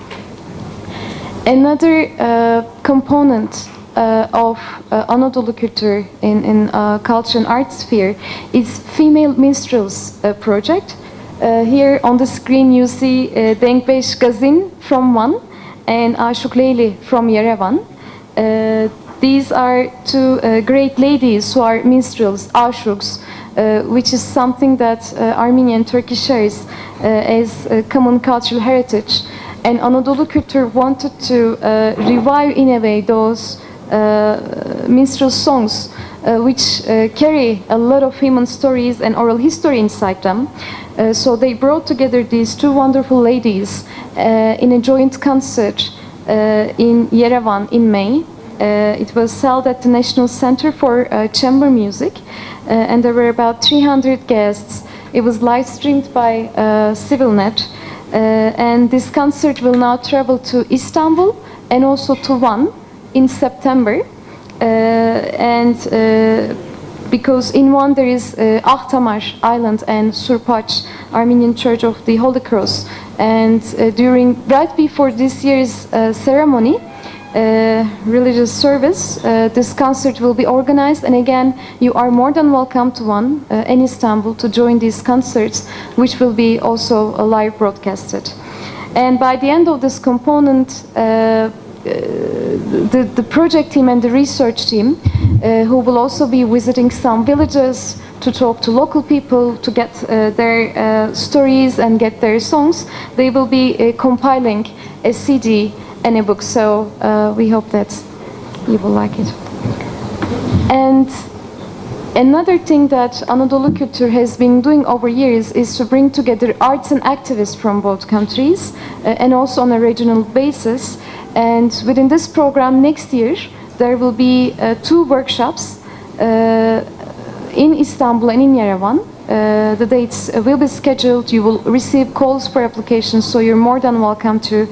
Speaker 3: Another component of Anadolu culture in culture and art sphere is female minstrels project. Here on the screen you see Denkbeş Gazin from Van and Aşık Leyli from Yerevan. These are two great ladies who are minstrels, aşuks, which is something that Armenia and Turkey shares as a common cultural heritage. And Anadolu culture wanted to revive in a way those minstrel songs which carry a lot of human stories and oral history inside them. So they brought together these two wonderful ladies in a joint concert in Yerevan in May. It was held at the National Center for Chamber Music, and there were about 300 guests. It was live streamed by CivilNet, and this concert will now travel to Istanbul and also to Van in September. Because in one there is Ahtamar Island and Surpaç Armenian Church of the Holy Cross, and right before this year's ceremony, religious service, this concert will be organized, and again you are more than welcome to one in Istanbul to join these concerts, which will be also live broadcasted. And by the end of this component, the project team and the research team, who will also be visiting some villages to talk to local people, to get their stories and get their songs, they will be compiling a CD and a book. So we hope that you will like it. And another thing that Anadolu culture has been doing over years is to bring together arts and activists from both countries, and also on a regional basis. And within this program next year, there will be 2 workshops in Istanbul and in Yerevan. The dates will be scheduled. You will receive calls for applications, so you're more than welcome to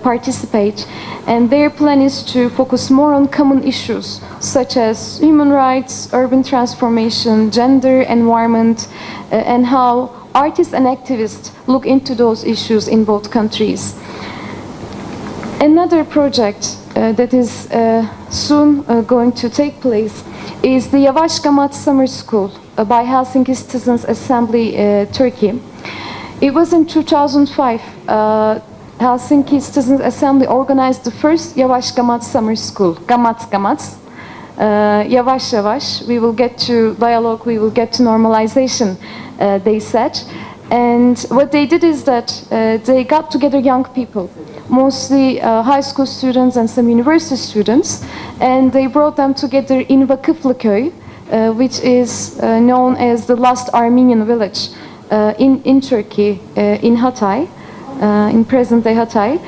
Speaker 3: participate. And their plan is to focus more on common issues such as human rights, urban transformation, gender, environment, and how artists and activists look into those issues in both countries. Another project that is soon going to take place is the Yavaş Gamat Summer School by Helsinki Citizens Assembly, Turkey. It was in 2005. Helsinki Citizens Assembly organized the first Yavaş Gamat Summer School. Gamats. Yavaş yavaş, we will get to dialogue, we will get to normalization, they said. And what they did is that they got together young people, mostly high school students and some university students, and they brought them together in Vakıflıköy, which is known as the last Armenian village in Turkey, in Hatay, in present-day Hatay.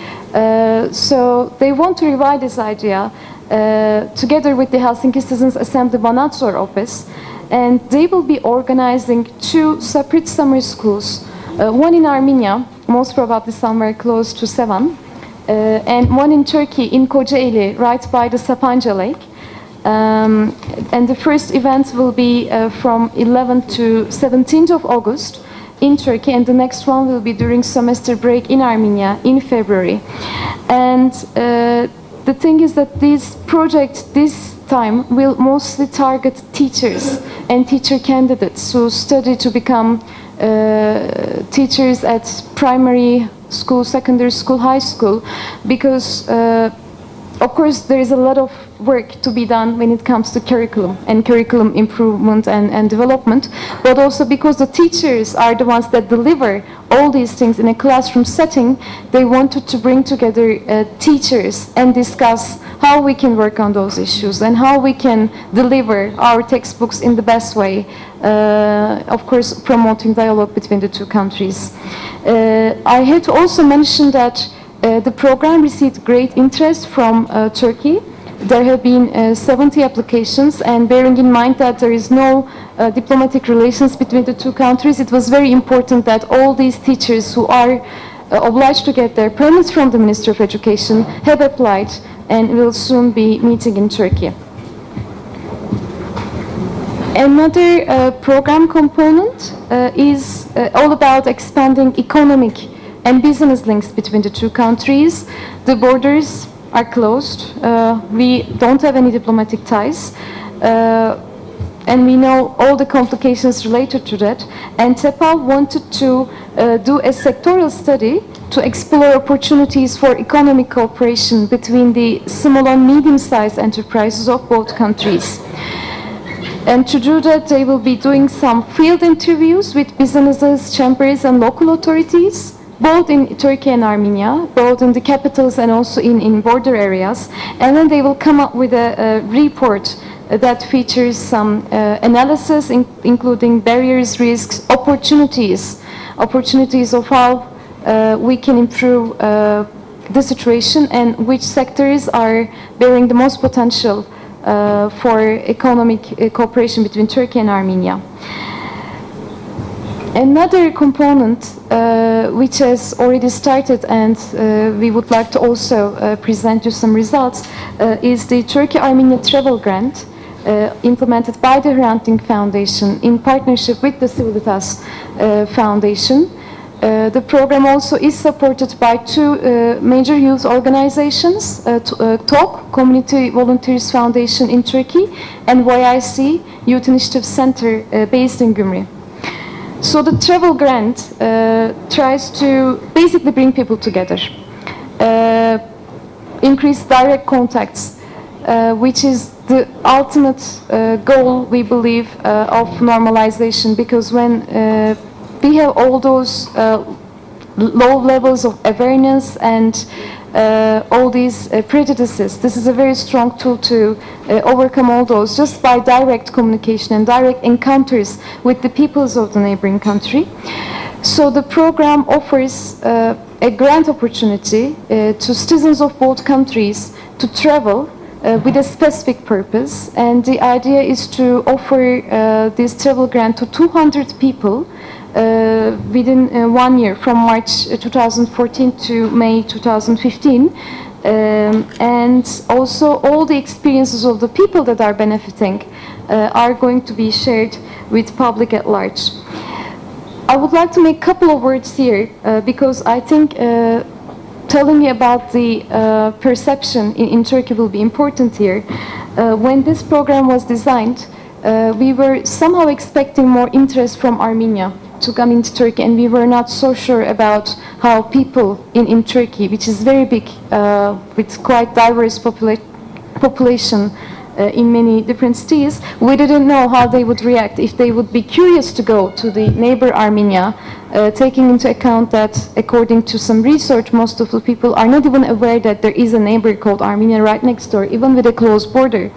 Speaker 3: So they want to revive this idea together with the Helsinki Citizens Assembly Banatsor office, and they will be organizing 2 separate summer schools, one in Armenia, most probably somewhere close to Sevan, and one in Turkey, in Kocaeli, right by the Sapanca Lake. And the first event will be from 11th to 17th of August in Turkey, and the next one will be during semester break in Armenia in February. And the thing is that this project this time will mostly target teachers and teacher candidates who study to become teachers at primary school, secondary school, high school, because of course there is a lot of work to be done when it comes to curriculum and curriculum improvement and development, but also because the teachers are the ones that deliver all these things in a classroom setting, they wanted to bring together teachers and discuss how we can work on those issues and how we can deliver our textbooks in the best way, of course promoting dialogue between the 2 countries. I had to also mention that the program received great interest from Turkey. There have been 70 applications, and bearing in mind that there is no diplomatic relations between the 2 countries, it was very important that all these teachers who are obliged to get their permits from the Ministry of Education have applied and will soon be meeting in Turkey. Another program component is all about expanding economic and business links between the 2 countries. The borders are closed. We don't have any diplomatic ties. And we know all the complications related to that. And TEPAL wanted to do a sectoral study to explore opportunities for economic cooperation between the small and medium-sized enterprises of both countries. And to do that, they will be doing some field interviews with businesses, chambers, and local authorities, both in Turkey and Armenia, both in the capitals and also in border areas. And then they will come up with a report that features some analysis, including barriers, risks, opportunities of how we can improve the situation and which sectors are bearing the most potential for economic cooperation between Turkey and Armenia. Another component which has already started and we would like to also present you some results is the Turkey-Armenia Travel Grant implemented by the Hrant Foundation in partnership with the Civilitas Foundation. The program also is supported by two major youth organizations, TOK, Community Volunteers Foundation in Turkey, and YIC, Youth Initiative Center based in Gümrü. So the travel grant tries to basically bring people together, increase direct contacts, which is the ultimate goal, we believe, of normalization, because when we have all those low levels of awareness and all these prejudices, this is a very strong tool to overcome all those just by direct communication and direct encounters with the peoples of the neighboring country. So the program offers a grant opportunity to citizens of both countries to travel with a specific purpose, and the idea is to offer this travel grant to 200 people within 1 year, from March 2014 to May 2015, and also all the experiences of the people that are benefiting are going to be shared with public at large. I would like to make a couple of words here because I think telling you about the perception in Turkey will be important here. When this program was designed, we were somehow expecting more interest from Armenia to come into Turkey, and we were not so sure about how people in Turkey, which is very big, with quite diverse population in many different cities, we didn't know how they would react, if they would be curious to go to the neighbor Armenia, taking into account that according to some research, most of the people are not even aware that there is a neighbor called Armenia right next door, even with a close border.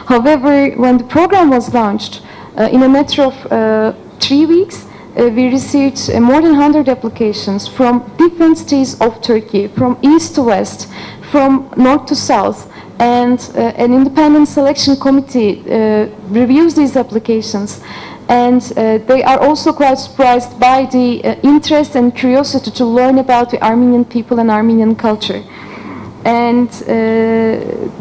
Speaker 3: However, when the program was launched, in a matter of 3 weeks, we received more than 100 applications from different cities of Turkey, from east to west, from north to south, and an independent selection committee reviews these applications, and they are also quite surprised by the interest and curiosity to learn about the Armenian people and Armenian culture. And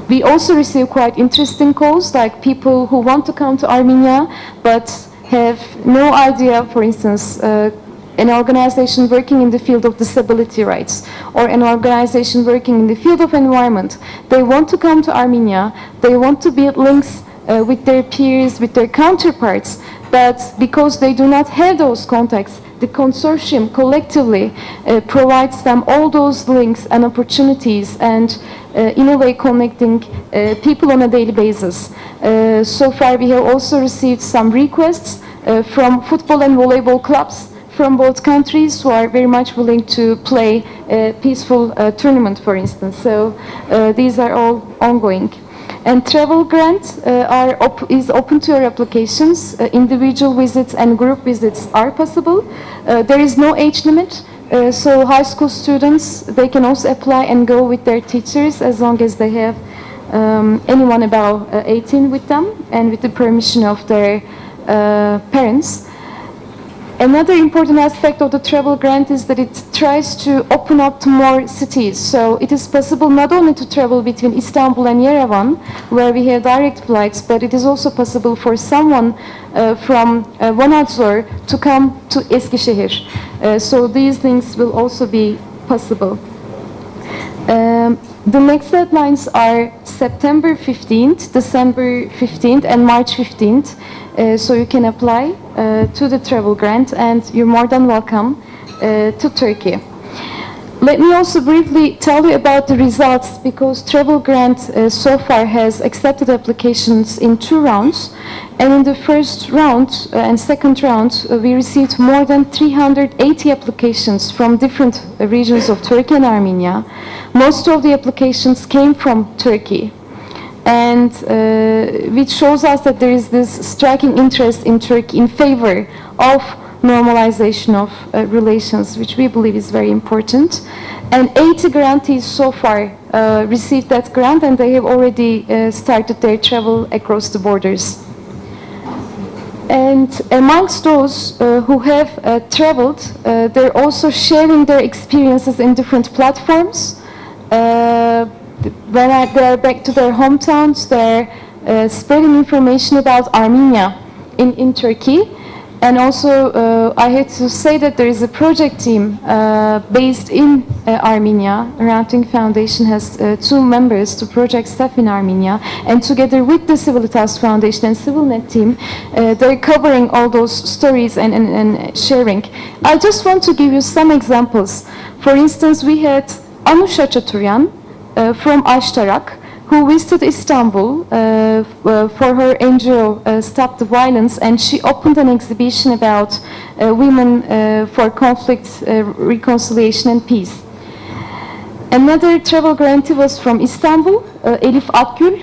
Speaker 3: we also receive quite interesting calls, like people who want to come to Armenia but have no idea, for instance, an organization working in the field of disability rights or an organization working in the field of environment. They want to come to Armenia, they want to build links with their peers, with their counterparts, but because they do not have those contacts, the consortium collectively provides them all those links and opportunities and in a way connecting people on a daily basis. So far we have also received some requests from football and volleyball clubs from both countries who are very much willing to play a peaceful tournament, for instance. So these are all ongoing. And travel grant is open to your applications. Individual visits and group visits are possible. There is no age limit. So high school students, they can also apply and go with their teachers as long as they have anyone above 18 with them and with the permission of their parents. Another important aspect of the travel grant is that it tries to open up to more cities. So it is possible not only to travel between Istanbul and Yerevan, where we have direct flights, but it is also possible for someone from Vanadzor to come to Eskişehir. So these things will also be possible. The next deadlines are September 15th, December 15th, and March 15th. So you can apply to the travel grant, and you're more than welcome to Turkey. Let me also briefly tell you about the results, because travel grant so far has accepted applications in 2 rounds. And in the first round and second round, we received more than 380 applications from different regions of Turkey and Armenia. Most of the applications came from Turkey, and which shows us that there is this striking interest in Turkey in favor of normalization of relations, which we believe is very important. And 80 grantees so far received that grant, and they have already started their travel across the borders. And amongst those who have traveled, they're also sharing their experiences in different platforms. When they're back to their hometowns, they're spreading information about Armenia in Turkey. And also, I had to say that there is a project team based in Armenia. Hrantink Foundation has 2 members, 2 project staff in Armenia. And together with the Civilitas Foundation and CivilNet team, they're covering all those stories and sharing. I just want to give you some examples. For instance, we had Anusha Chaturyan from Ashtarak, who visited Istanbul for her NGO Stop the Violence, and she opened an exhibition about women for conflict, reconciliation and peace. Another travel grantee was from Istanbul, Elif Akgül,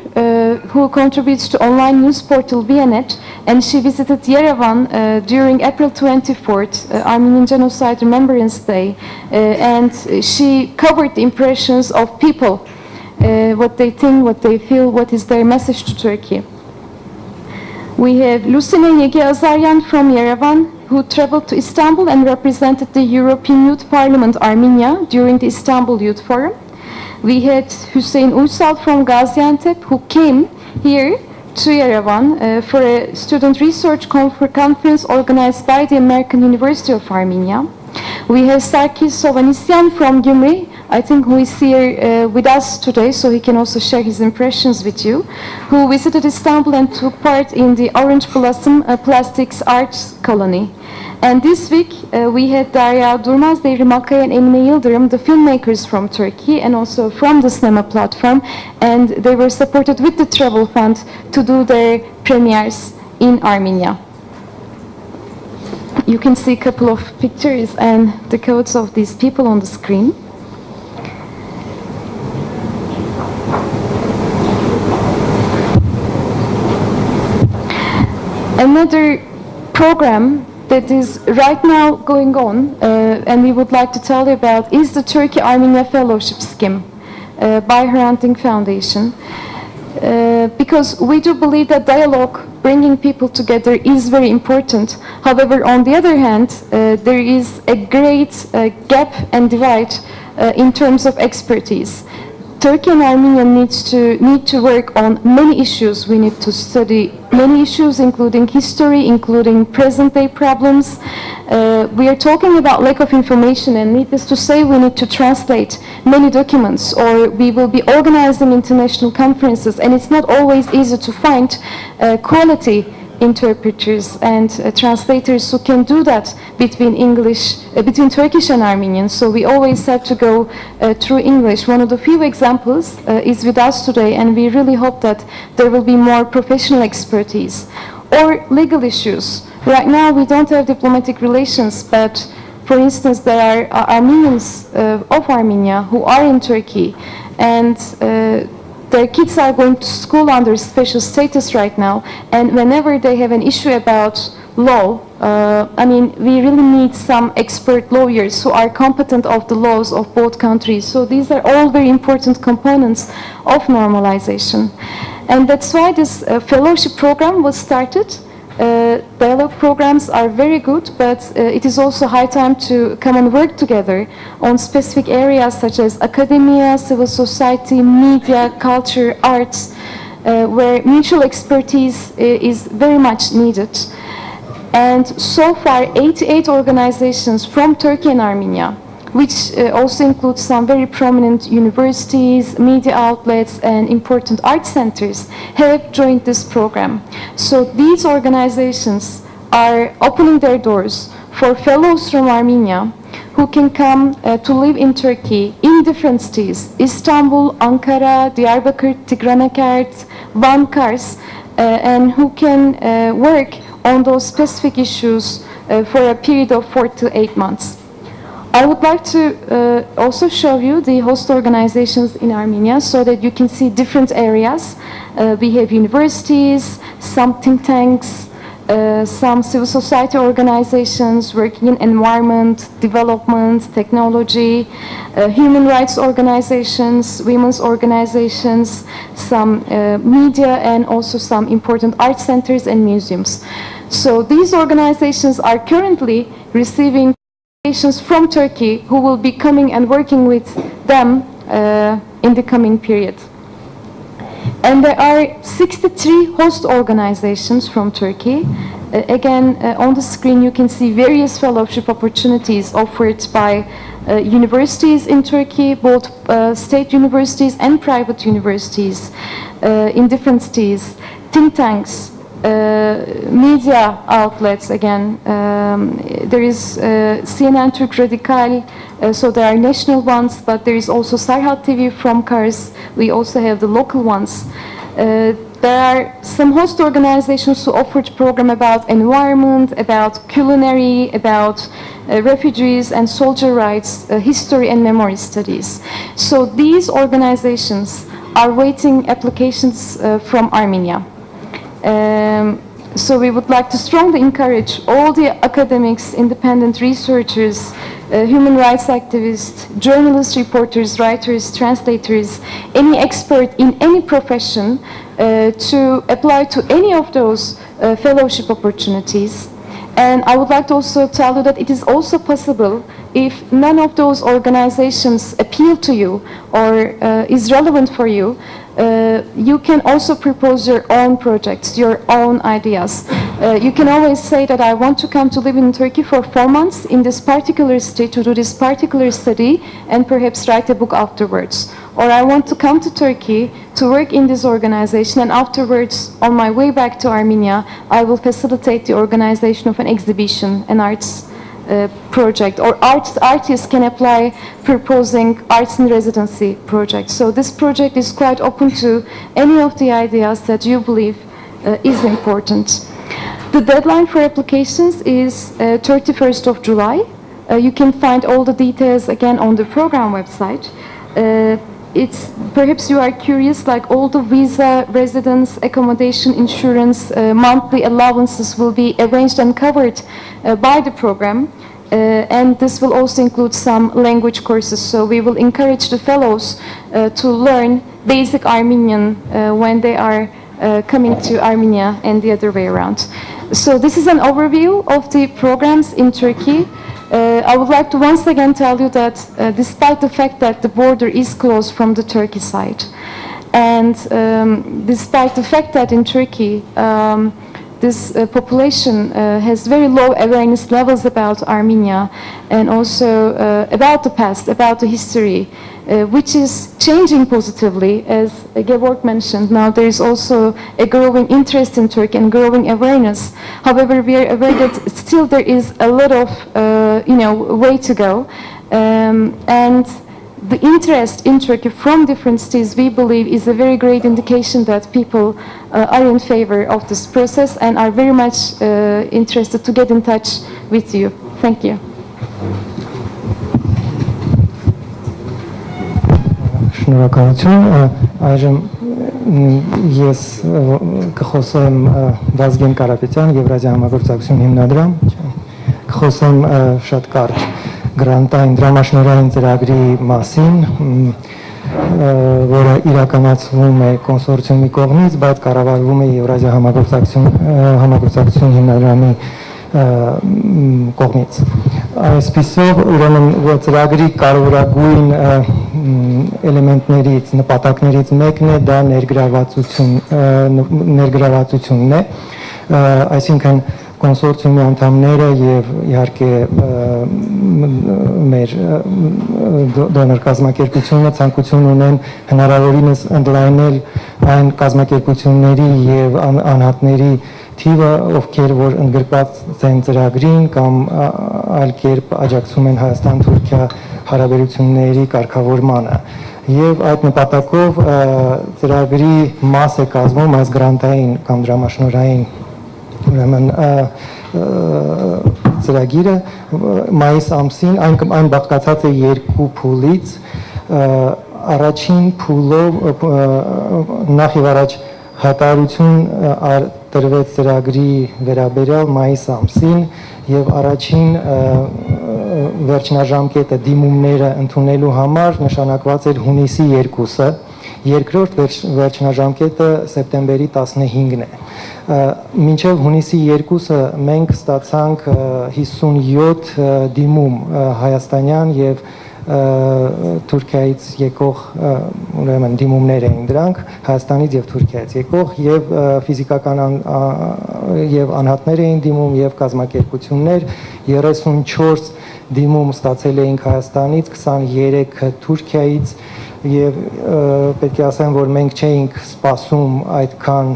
Speaker 3: who contributes to online news portal Vianet, and she visited Yerevan during April 24th, Armenian Genocide Remembrance Day, and she covered the impressions of people, what they think, what they feel, what is their message to Turkey. We have Lucine Yegi Azaryan from Yerevan, who traveled to Istanbul and represented the European Youth Parliament Armenia during the Istanbul Youth Forum. We had Hüseyin Uysal from Gaziantep, who came here to Yerevan for a student research conference organized by the American University of Armenia. We have Sarkis Sovanisyan from Gyumri, I think, who is here with us today, so he can also share his impressions with you, who visited Istanbul and took part in the Orange Blossom Plastics Arts Colony. And this week we had Derya Durmaz, Devri Makay, and Emine Yıldırım, the filmmakers from Turkey and also from the cinema platform, and they were supported with the travel fund to do their premieres in Armenia. You can see a couple of pictures and the codes of these people on the screen. Another program that is right now going on and we would like to tell you about is the Turkey-Armenia Fellowship Scheme by Hrantink Foundation. Because we do believe that dialogue, bringing people together, is very important. However, on the other hand, there is a great gap and divide in terms of expertise. Turkey and Armenia need to work on many issues. We need to study many issues, including history, including present-day problems. We are talking about lack of information, and needless to say, we need to translate many documents, or we will be organizing international conferences, and it's not always easy to find quality interpreters and translators who can do that between Turkish and Armenian. So we always have to go through English. One of the few examples is with us today, and we really hope that there will be more professional expertise. Or legal issues. Right now we don't have diplomatic relations, but for instance there are Armenians of Armenia who are in Turkey, and their kids are going to school under special status right now, and whenever they have an issue about law, we really need some expert lawyers who are competent of the laws of both countries. So these are all very important components of normalization. And that's why this fellowship program was started. Dialogue programs are very good, but it is also high time to come and work together on specific areas such as academia, civil society, media, culture, arts, where mutual expertise is very much needed. And so far, 88 organizations from Turkey and Armenia which also includes some very prominent universities, media outlets, and important art centers, have joined this program. So these organizations are opening their doors for fellows from Armenia who can come to live in Turkey in different cities: Istanbul, Ankara, Diyarbakır, Tigranakert, Van, Kars, and who can work on those specific issues for a period of 4 to 8 months. I would like to also show you the host organizations in Armenia so that you can see different areas. We have universities, some think tanks, some civil society organizations working in environment, development, technology, human rights organizations, women's organizations, some media, and also some important art centers and museums. So these organizations are currently receiving patients from Turkey who will be coming and working with them in the coming period. And there are 63 host organizations from Turkey. Again, on the screen you can see various fellowship opportunities offered by universities in Turkey, both state universities and private universities in different cities, think tanks, media outlets. Again, there is CNN Türk Radikal, so there are national ones, but there is also Serhat TV from Kars. We also have the local ones. There are some host organizations who offered program about environment, about culinary, about refugees and soldier rights, history and memory studies. So these organizations are waiting applications from Armenia. So we would like to strongly encourage all the academics, independent researchers, human rights activists, journalists, reporters, writers, translators, any expert in any profession to apply to any of those fellowship opportunities. And I would like to also tell you that it is also possible, if none of those organizations appeal to you or is relevant for you, you can also propose your own projects, your own ideas. You can always say that I want to come to live in Turkey for 4 months in this particular city to do this particular study and perhaps write a book afterwards. Or I want to come to Turkey to work in this organization, and afterwards, on my way back to Armenia, I will facilitate the organization of an exhibition, an arts project, or artists can apply proposing arts in residency projects. So this project is quite open to any of the ideas that you believe is important. The deadline for applications is 31st of July. You can find all the details again on the program website. It's perhaps you are curious, like all the visa, residence, accommodation, insurance, monthly allowances will be arranged and covered by the program. And this will also include some language courses. So we will encourage the fellows to learn basic Armenian when they are coming to Armenia and the other way around. So this is an overview of the programs in Turkey. I would like to once again tell you that despite the fact that the border is closed from the Turkey side, and despite the fact that in Turkey this population has very low awareness levels about Armenia and also about the past, about the history, which is changing positively, as Georg mentioned. Now there is also a growing interest in Turkey and growing awareness. However, we are aware that still there is a lot of way to go, and the interest in Turkey from different cities, we believe, is a very great indication that people are in favor of this process and are very much interested to get in touch with you. Thank you.
Speaker 2: Շնորհակալություն։ Այժմ ես կխոսեմ Վազգեն Կարապետյան, Եվրազիա համագործակցություն հիմնադրամ, կխոսեմ շատ կարճ գրանտային դրամաշնորհային ծրագրի մասին, որը իրականացվում է կոնսորցիումի կողմից, բայց կառավարվում է Եվրազիա համագործակցություն հիմնադրամի կողմից։ Այսպիսով, ուրեմն ծրագրի կարևորագույն էլեմենտներից, նպատակներից մեկն է դա ներգրավվածությունն է, այսինքն կոնսորցիումի անդամները եւ իհարկե մեր դոնոր կազմակերպությունը ցանկություն ունեն հնարավորինս ընդլայնել այն կազմակերպությունների եւ անհատների թիվը, ովքեր որ ընդգրկված են ծրագրին կամ այլ կերպ աջակցում են Հայաստան-Թուրքիա հարաբերությունների կարգավորմանը։ Եվ այդ նպատակով ծրագրի մաս է կազմում այս գրանտային կամ դրամաշնորհային ուրեմն ծրագիրը մայիս ամսին այն բաղկացած է երկու փուլից, առաջին փուլով նախ եւ առաջ հայտարարություն տրվեց ծրագրի վերաբերյալ մայիս ամսին եւ առաջին վերջնաժամկետը դիմումները ընդունելու համար նշանակված էր հունիսի 2-ը, երկրորդ վերջնաժամկետը սեպտեմբերի 15-ն է։ Մինչև հունիսի 2-ը մենք ստացանք 57 դիմում հայաստանյան եւ Թուրքիայից եկող ուրեմն դիմումներ էին դրանք, Հայաստանից եւ Թուրքիայից եկող եւ ֆիզիկական եւ անհատներ էին դիմում եւ կազմակերպություններ, 34 դիմում ստացել էինք Հայաստանից, 23 Թուրքիայից եւ պետք է ասեմ, որ մենք չէինք սպասում այդքան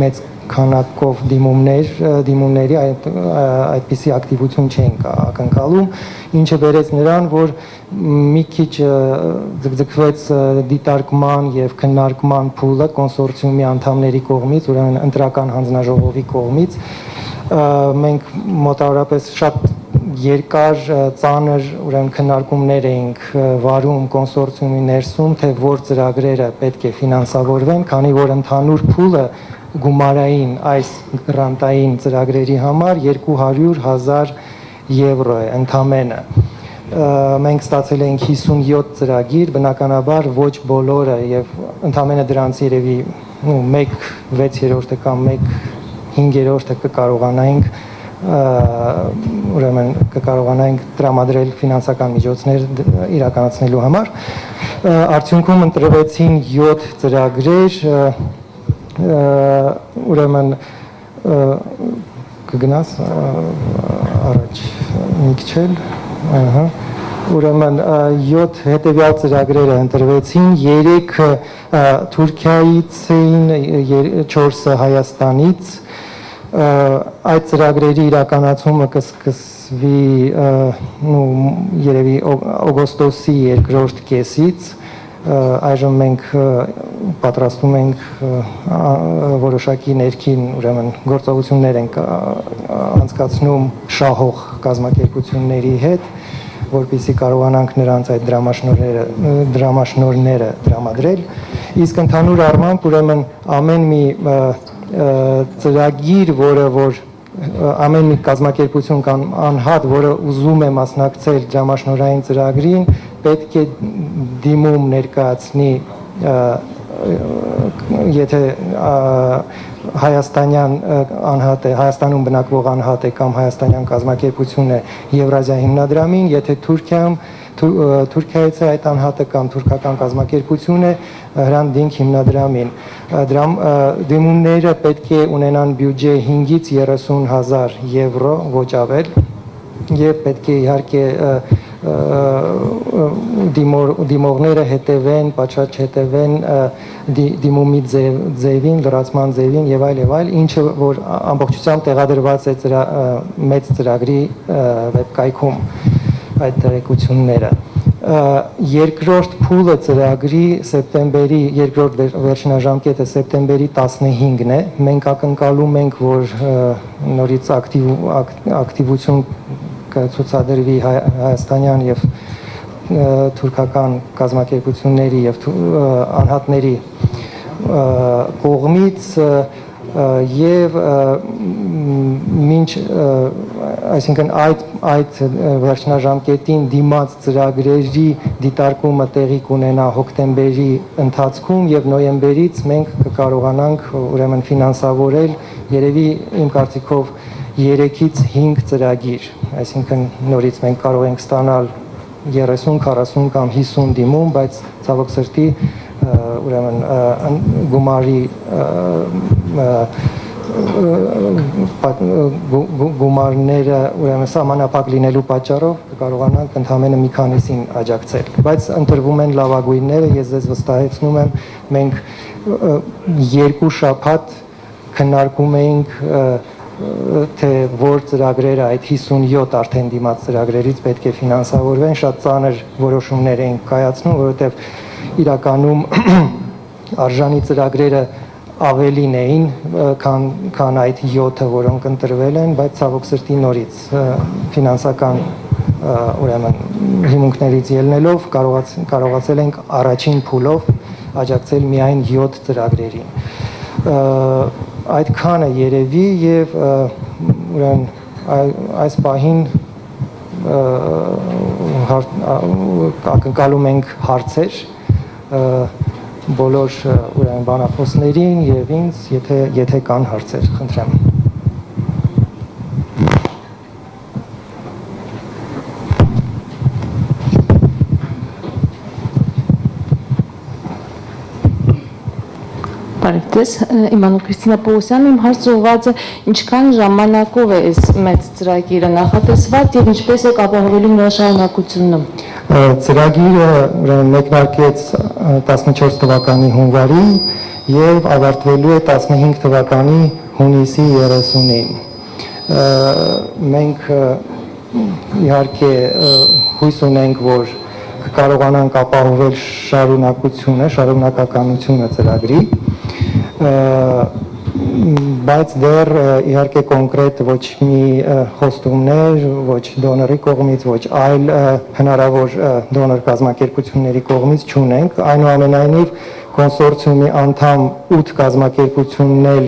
Speaker 2: մեծ քանակով դիմումների այդպիսի ակտիվություն չէինք ակնկալում, ինչը բերեց նրան, որ մի քիչ ձգձգվեց դիտարկման եւ քննարկման փուլը կոնսորցիումի անդամների կողմից, ուրեմն ընտրական հանձնաժողովի կողմից։ Մենք մոտավորապես շատ երկար ծանր ուրեմն քննարկումներ էինք վարում կոնսորցիումի ներսում, թե որ ծրագրերը պետք է ֆինանսավորվեն, քանի որ ընդհանուր փուլը գումարային այս գրանտային ծրագրերի համար 200,000 եվրո է ընդամենը։ Մենք ստացել էինք 57 ծրագիր, բնականաբար ոչ բոլորը եւ ընդամենը դրանց երևի 1/6 կամ 1/5 կկարողանայինք ուրեմն կկարողանայինք տրամադրել ֆինանսական միջոցներ իրականացնելու համար։ Արդյունքում ընտրվեցին 7 ծրագրեր, ուրեմն կգնաս առաջ մի քիչ էլ, ուրեմն 7 հետևյալ ծրագրերը ընտրվեցին, 3 Թուրքիայից էին, 4 Հայաստանից։ Այդ ծրագրերի իրականացումը կսկսվի երևի օգոստոսի երկրորդ կեսից։ Այժմ մենք պատրաստում ենք որոշակի ներքին ուրեմն գործողություններ ենք անցկացնում շահող կազմակերպությունների հետ, որպեսզի կարողանանք նրանց այդ դրամաշնորհները տրամադրել։ Իսկ ընդհանուր առմամբ ուրեմն ամեն մի ծրագիր, որը որ ամեն մի կազմակերպություն կամ անհատ, որը ուզում է մասնակցել դրամաշնորհային ծրագրին, պետք է դիմում ներկայացնի, եթե հայաստանյան անհատ է, Հայաստանում բնակվող անհատ է կամ հայաստանյան կազմակերպություն է Եվրազիա հիմնադրամին, եթե Թուրքիայից է այդ անհատը կամ թուրքական կազմակերպություն է Հրանտ հիմնադրամին։ Դիմումները պետք է ունենան բյուջե 5-ից 30,000 եվրո, ոչ ավել, եւ պետք է իհարկե դիմողները հետևեն, պատշաճ հետևեն դիմումի ձևին, լրացման ձևին եւ այլ, ինչը որ ամբողջությամբ տեղադրված է մեծ ծրագրի վեբկայքում այդ տեղեկությունները։ Երկրորդ փուլը ծրագրի սեպտեմբերի երկրորդ վերջնաժամկետը սեպտեմբերի 15-ն է։ Մենք ակնկալում ենք, որ նորից ակտիվություն կցուցադրվի հայաստանյան եւ թուրքական կազմակերպությունների եւ անհատների կողմից եւ մինչ այսինքն այդ վերջնաժամկետին դիմաց ծրագրերի դիտարկումը տեղի կունենա հոկտեմբերի ընթացքում եւ նոյեմբերից մենք կկարողանանք ուրեմն ֆինանսավորել երևի իմ կարծիքով 3-ից 5 ծրագիր, այսինքն նորից մենք կարող ենք ստանալ 30, 40 կամ 50 դիմում, բայց ցավոք սրտի ուրեմն գումարի գումարները ուրեմն սահմանափակ լինելու պատճառով կարողանանք ընդհանրապես մի քանիսին աջակցել, բայց ընտրվում են լավագույնները, ես ձեզ վստահեցնում եմ, մենք 2 շաբաթ քննարկում էինք թե որ ծրագրերը այդ 57 արդեն դիմաց ծրագրերից պետք է ֆինանսավորվեն, շատ ծանր որոշումներ էինք կայացնում, որովհետև իրականում արժանի ծրագրերը ավելին էին, քան այդ 7-ը, որոնք ընտրվել են, բայց ցավոք սրտի նորից ֆինանսական ուրեմն հիմունքներից ելնելով կարողացել ենք առաջին փուլով աջակցել միայն 7 ծրագրերին։ Այդքանը երևի եւ ուրեմն այս պահին ակնկալում ենք հարցեր բոլոր ուրեմն բանախոսներին եւ ինձ, եթե կան հարցեր, խնդրեմ։
Speaker 6: Բարեկտես, իմանու Քրիստինա Պողոսյան, իմ հարցը ուղղված է ինչքան ժամանակով է այս մեծ ծրագիրը նախատեսված եւ ինչպես է ապահովելու նրա շարունակությունը։
Speaker 2: Ծրագիրը մեկնարկեց 14 թվականի հունվարին եւ ավարտվելու է 15 թվականի հունիսի 30-ին։ Մենք իհարկե հույս ունենք, որ կարողանանք ապահովել շարունակականությունը ծրագրի, բայց դեռ իհարկե կոնկրետ ոչ մի խոստումներ, ոչ դոնորի կողմից, ոչ այլ հնարավոր դոնոր կազմակերպությունների կողմից չունենք, այնուամենայնիվ կոնսորցիումի անդամ 8 կազմակերպություններ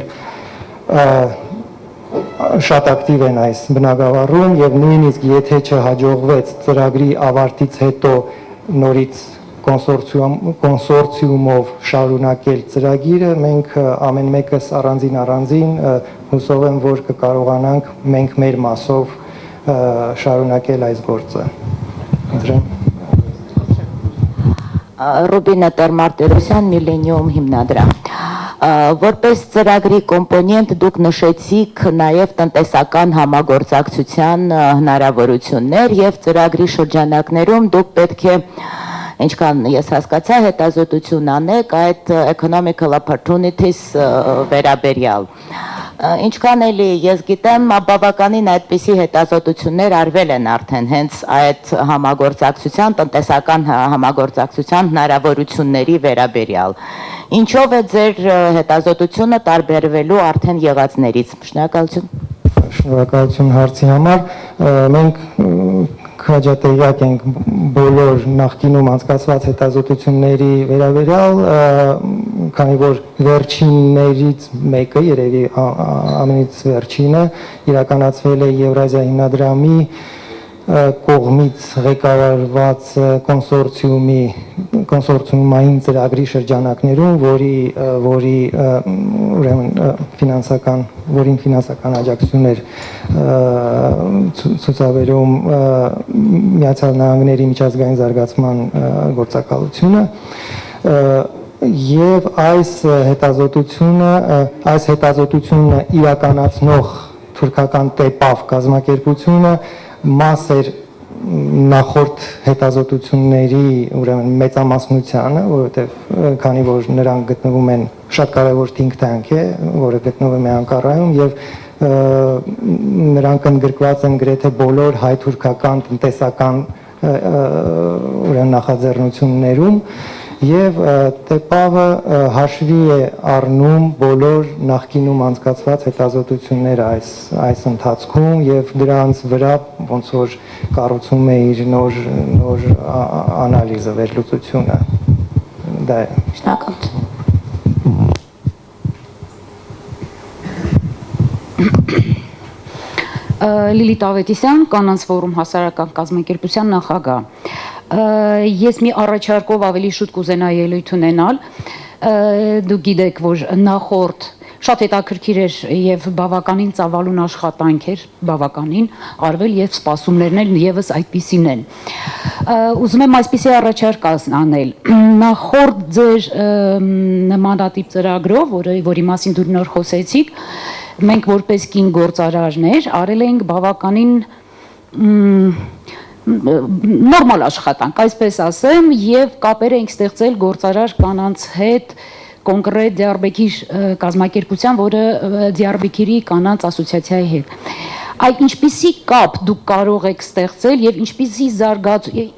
Speaker 2: շատ ակտիվ են այս բնագավառում եւ նույնիսկ եթե չհաջողվեց ծրագրի ավարտից հետո նորից կոնսորցիումով շարունակել ծրագիրը, մենք ամեն մեկս առանձին հուսով եմ, որ կկարողանանք մենք մեր մասով շարունակել այս գործը։
Speaker 8: Ռուբինա Տերմարտերոսյան, Միլենիում հիմնադրամ։ Որպես ծրագրի կոմպոնենտ դուք նշեցիք նաև տնտեսական համագործակցության հնարավորություններ եւ ծրագրի շրջանակներում դուք պետք է ինչքան ես հասկացա հետազոտություն անեք այդ economical opportunities վերաբերյալ։ Ինչքան էլի ես գիտեմ, բավականին այդպիսի հետազոտություններ արվել են արդեն հենց այդ համագործակցության, տնտեսական համագործակցության հնարավորությունների վերաբերյալ։ Ինչով է ձեր հետազոտությունը տարբերվելու արդեն եղածներից։ Շնորհակալություն։
Speaker 2: Շնորհակալություն հարցի համար։ Մենք քաջատեղյակ ենք բոլոր նախկինում անցկացված հետազոտությունների վերաբերյալ, քանի որ վերջիններից մեկը, երևի ամենից վերջինը, իրականացվել է Եվրազիա հիմնադրամի կողմից ղեկավարված կոնսորցիումային ծրագրի շրջանակներում, որին ֆինանսական աջակցություն էր ցուցաբերում Միացյալ Նահանգների միջազգային զարգացման գործակալությունը եւ այս հետազոտությունը իրականացնող թուրքական ՏԵՊԱՎ կազմակերպությունը մաս էր նախորդ հետազոտությունների ուրեմն մեծամասնությանը, որովհետև քանի որ նրանք գտնվում են շատ կարևոր think tank է, որը գտնվում է Անկարայում եւ նրանք ընդգրկված են գրեթե բոլոր հայ-թուրքական տնտեսական ուրեմն նախաձեռնություններում եւ ՏԵՊԱՎ-ը հաշվի է առնում բոլոր նախկինում անցկացված հետազոտությունները այս ընթացքում եւ դրանց վրա ոնց որ կառուցում է իր նոր անալիզը, վերլուծությունը։ Դա է։
Speaker 6: Շնորհակալություն։
Speaker 9: Լիլիթ Ավետիսյան, Կանանց ֆորում հասարակական կազմակերպության նախագահ։ Ես մի առաջարկով ավելի շուտ կուզենայի ելույթ ունենալ։ Դուք գիտեք, որ նախորդ շատ հետաքրքիր էր եւ բավականին ծավալուն աշխատանք էր, բավականին արվել եւ սպասումներն էլ եւս այդպիսին են։ Ուզում եմ այսպիսի առաջարկ անել։ Նախորդ ձեր նմանատիպ ծրագրով, որի մասին դուք նոր խոսեցիք, մենք որպես կին գործարարներ արել ենք բավականին նորմալ աշխատանք, այսպես ասեմ, եւ կապեր ենք ստեղծել գործարար կանանց հետ կոնկրետ Դիարբեկիր կազմակերպության, որը Դիարբեկիրի կանանց ասոցիացիայի հետ։ Այդ ինչպիսի կապ դուք կարող եք ստեղծել եւ ինչպիսի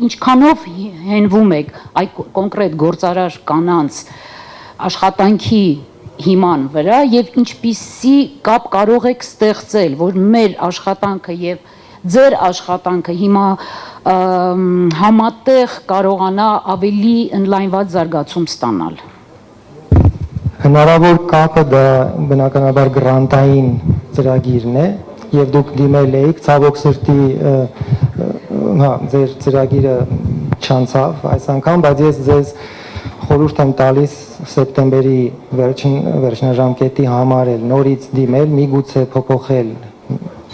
Speaker 9: ինչքանով հենվում եք այդ կոնկրետ գործարար կանանց աշխատանքի հիման վրա եւ ինչպիսի կապ կարող եք ստեղծել, որ մեր աշխատանքը եւ ձեր աշխատանքը հիմա համատեղ կարողանա ավելի ընդլայնված զարգացում ստանալ։
Speaker 2: Հնարավոր կապը դա բնականաբար գրանտային ծրագիրն է եւ դուք դիմել եք ցավոք սրտի ձեր ծրագիրը չանցավ այս անգամ, բայց ես ձեզ խորհուրդ եմ տալիս սեպտեմբերի վերջնաժամկետի համար էլ նորից դիմել, միգուցե փոփոխել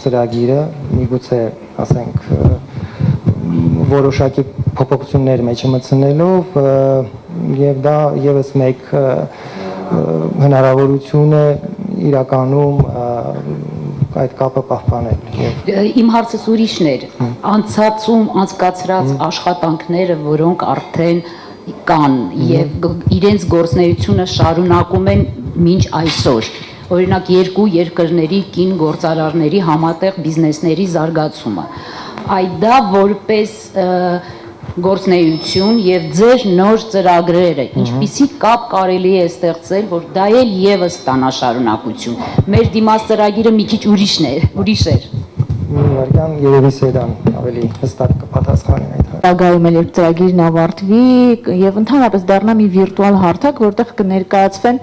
Speaker 2: ծրագիրը, միգուցե ասենք որոշակի փոփոխություններ մեջ մտցնելով եւ դա եւս մեկ հնարավորություն է իրականում այդ կապը պահպանել։
Speaker 9: Իմ հարցս ուրիշն էր, անցածում անցկացրած աշխատանքները, որոնք արդեն կան եւ իրենց գործունեությունը շարունակում են մինչ այսօր։ Օրինակ երկու երկրների կին գործարարների համատեղ բիզնեսների զարգացումը։ Այդ դա որպես գործնեություն եւ ձեր նոր ծրագրերը, ինչպիսի կապ կարելի է ստեղծել, որ դա էլ եւս ստանա շարունակություն։ Մեր դիմաց ծրագիրը մի քիչ ուրիշ էր։
Speaker 2: Վարյան երևի սեդան ավելի հստակ կպատասխանի այդ հարցին։
Speaker 6: Գայում էլ երբ ծրագիրն ավարտվի եւ ընդհանրապես դառնա մի վիրտուալ հարթակ, որտեղ կներկայացվեն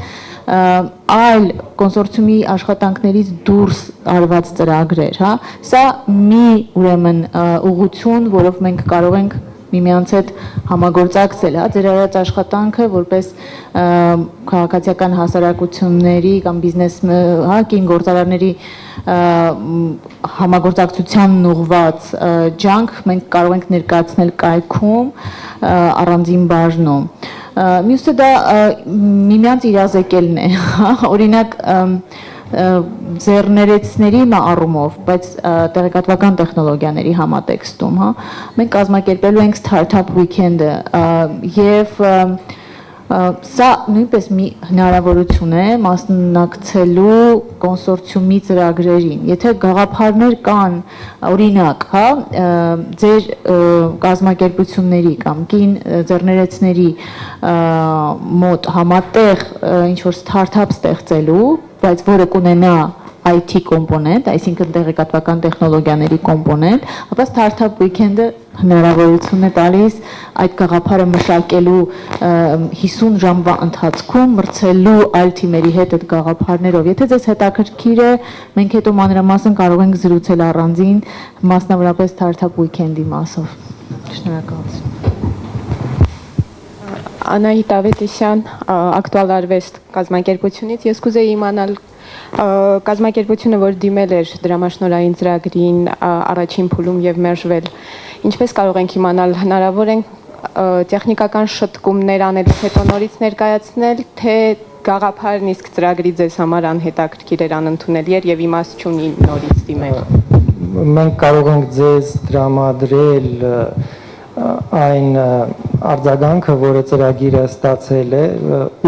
Speaker 6: այլ կոնսորցիումի աշխատանքներից դուրս արված ծրագրեր, հա։ Սա մի ուրեմն ուղղություն, որով մենք կարող ենք միմյանց հետ համագործակցել, հա, ձեր արած աշխատանքը որպես քաղաքացիական հասարակությունների կամ բիզնես, հա, կին գործարարների համագործակցության ուղղված ջանք մենք կարող ենք ներկայացնել կայքում առանձին բաժնում։ Մյուսը դա միմյանց իրազեկելն է, հա, օրինակ ձեռներեցների առումով, բայց տեղեկատվական տեխնոլոգիաների համատեքստում, հա, մենք կազմակերպելու ենք Startup Weekend-ը եւ սա նույնպես մի հնարավորություն է մասնակցելու կոնսորցիումի ծրագրերին։ Եթե գաղափարներ կան, օրինակ, հա, ձեր կազմակերպությունների կամ կին ձեռներեցների մոտ համատեղ ինչ-որ ստարտափ ստեղծելու, բայց որը կունենա IT կոմպոնենտ, այսինքն տեղեկատվական տեխնոլոգիաների կոմպոնենտ, ապա Startup Weekend-ը հնարավորություն է տալիս այդ գաղափարը մշակելու 50 ժամվա ընթացքում մրցելու այլ թիմերի հետ այդ գաղափարներով։ Եթե ձեզ հետաքրքիր է, մենք հետո մանրամասն կարող ենք զրուցել առանձին, մասնավորապես Startup Weekend-ի մասով։ Շնորհակալություն։
Speaker 7: Անահիտ Ավետիսյան, Ակտուալ Արվեստ կազմակերպությունից, ես կուզեի իմանալ կազմակերպությունը, որ դիմել էր դրամաշնորհային ծրագրին առաջին փուլում եւ մերժվել, ինչպես կարող ենք իմանալ, հնարավոր է տեխնիկական շտկումներ անելուց հետո նորից ներկայացնել, թե գաղափարն իսկ ծրագրի ձեզ համար անհետաքրքիր էր անընդունել եւ իմաստ չունի նորից դիմել։
Speaker 2: Մենք կարող ենք ձեզ տրամադրել այն արձագանքը, որը ծրագիրը ստացել է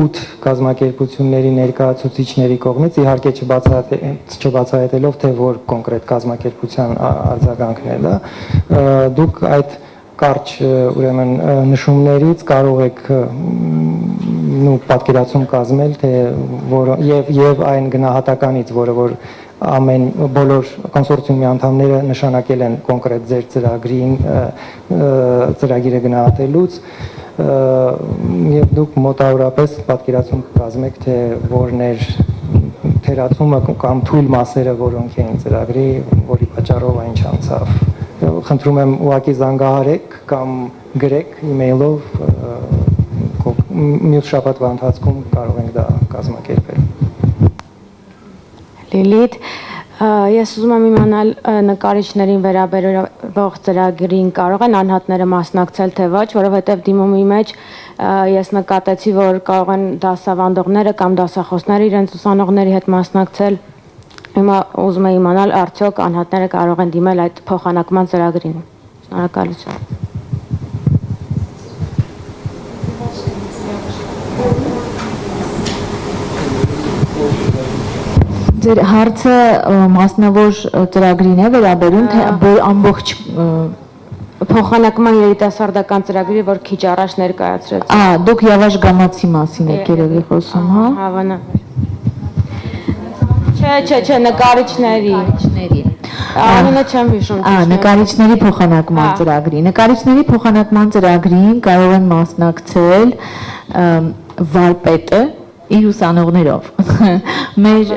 Speaker 2: 8 կազմակերպությունների ներկայացուցիչների կողմից, իհարկե չբացահայտելով, թե որ կոնկրետ կազմակերպության արձագանքն է դա, դուք այդ կարճ ուրեմն նշումներից կարող եք պատկերացում կազմել, թե եւ այն գնահատականից, որը որ բոլոր կոնսորցիումի անդամները նշանակել են կոնկրետ ձեր ծրագիրը գնահատելուց եւ դուք մոտավորապես պատկերացում կազմեք, թե որն էր թերացումը կամ թույլ մասերը, որոնք էին ծրագրի, որի պատճառով այն չանցավ։ Խնդրում եմ ուղղակի զանգահարեք կամ գրեք email-ով, մյուս շաբաթվա ընթացքում կարող ենք դա կազմակերպել։
Speaker 10: Լիլիթ, ես ուզում եմ իմանալ նկարիչներին վերաբերող ծրագրին կարող են անհատները մասնակցել թե ոչ, որովհետև դիմումի մեջ ես նկատեցի, որ կարող են դասավանդողները կամ դասախոսները իրենց ուսանողների հետ մասնակցել Հիմա ուզում եմ իմանալ արդյոք անհատները կարող են դիմել այդ փոխանակման ծրագրին։ Շնորհակալություն։
Speaker 6: Ձեր հարցը մասնավոր ծրագրին է վերաբերում, թե ամբողջ
Speaker 10: Փոխանակման երիտասարդական ծրագրի, որ քիչ առաջ ներկայացրեց։
Speaker 6: Դուք Յավաշ Գամացի մասին եք երևի խոսում, հա։
Speaker 10: Հավանա։ Չէ, նկարիչների։ Անունը չեմ հիշում։
Speaker 6: Նկարիչների փոխանակման ծրագրի։ Նկարիչների փոխանակման ծրագրին կարող են մասնակցել վարպետը իր ուսանողներով։ Մեր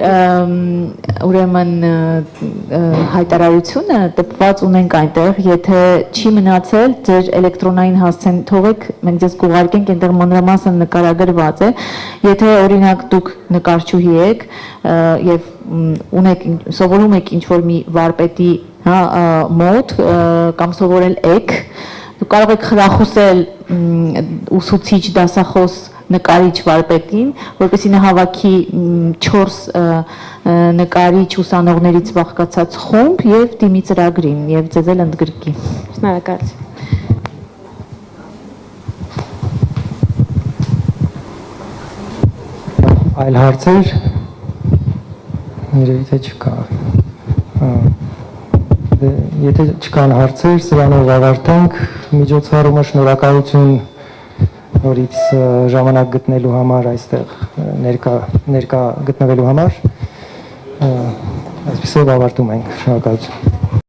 Speaker 6: ուրեմն հայտարարությունը տպված ունենք այնտեղ, եթե չի մնացել ձեր էլեկտրոնային հասցեն թողեք, մենք ձեզ կուղարկենք, այնտեղ մանրամասն նկարագրված է, եթե օրինակ դուք նկարչուհի եք եւ սովորում եք ինչ-որ մի վարպետի մոտ կամ սովորել եք, դուք կարող եք խրախուսել ուսուցիչ դասախոս նկարիչ վարպետին, որպեսզի նա հավաքի 4 նկարիչ ուսանողներից բաղկացած խումբ եւ դիմի ծրագրին եւ ձեզ էլ ընդգրկի։
Speaker 10: Շնորհակալություն։
Speaker 2: Այլ հարցեր։ Երևի թե չկա։ Եթե չկան հարցեր, սրանով ավարտենք միջոցառումը, շնորհակալություն նորից ժամանակ գտնելու համար այստեղ ներկա գտնվելու համար այսպեսով ավարտում ենք, շնորհակալություն։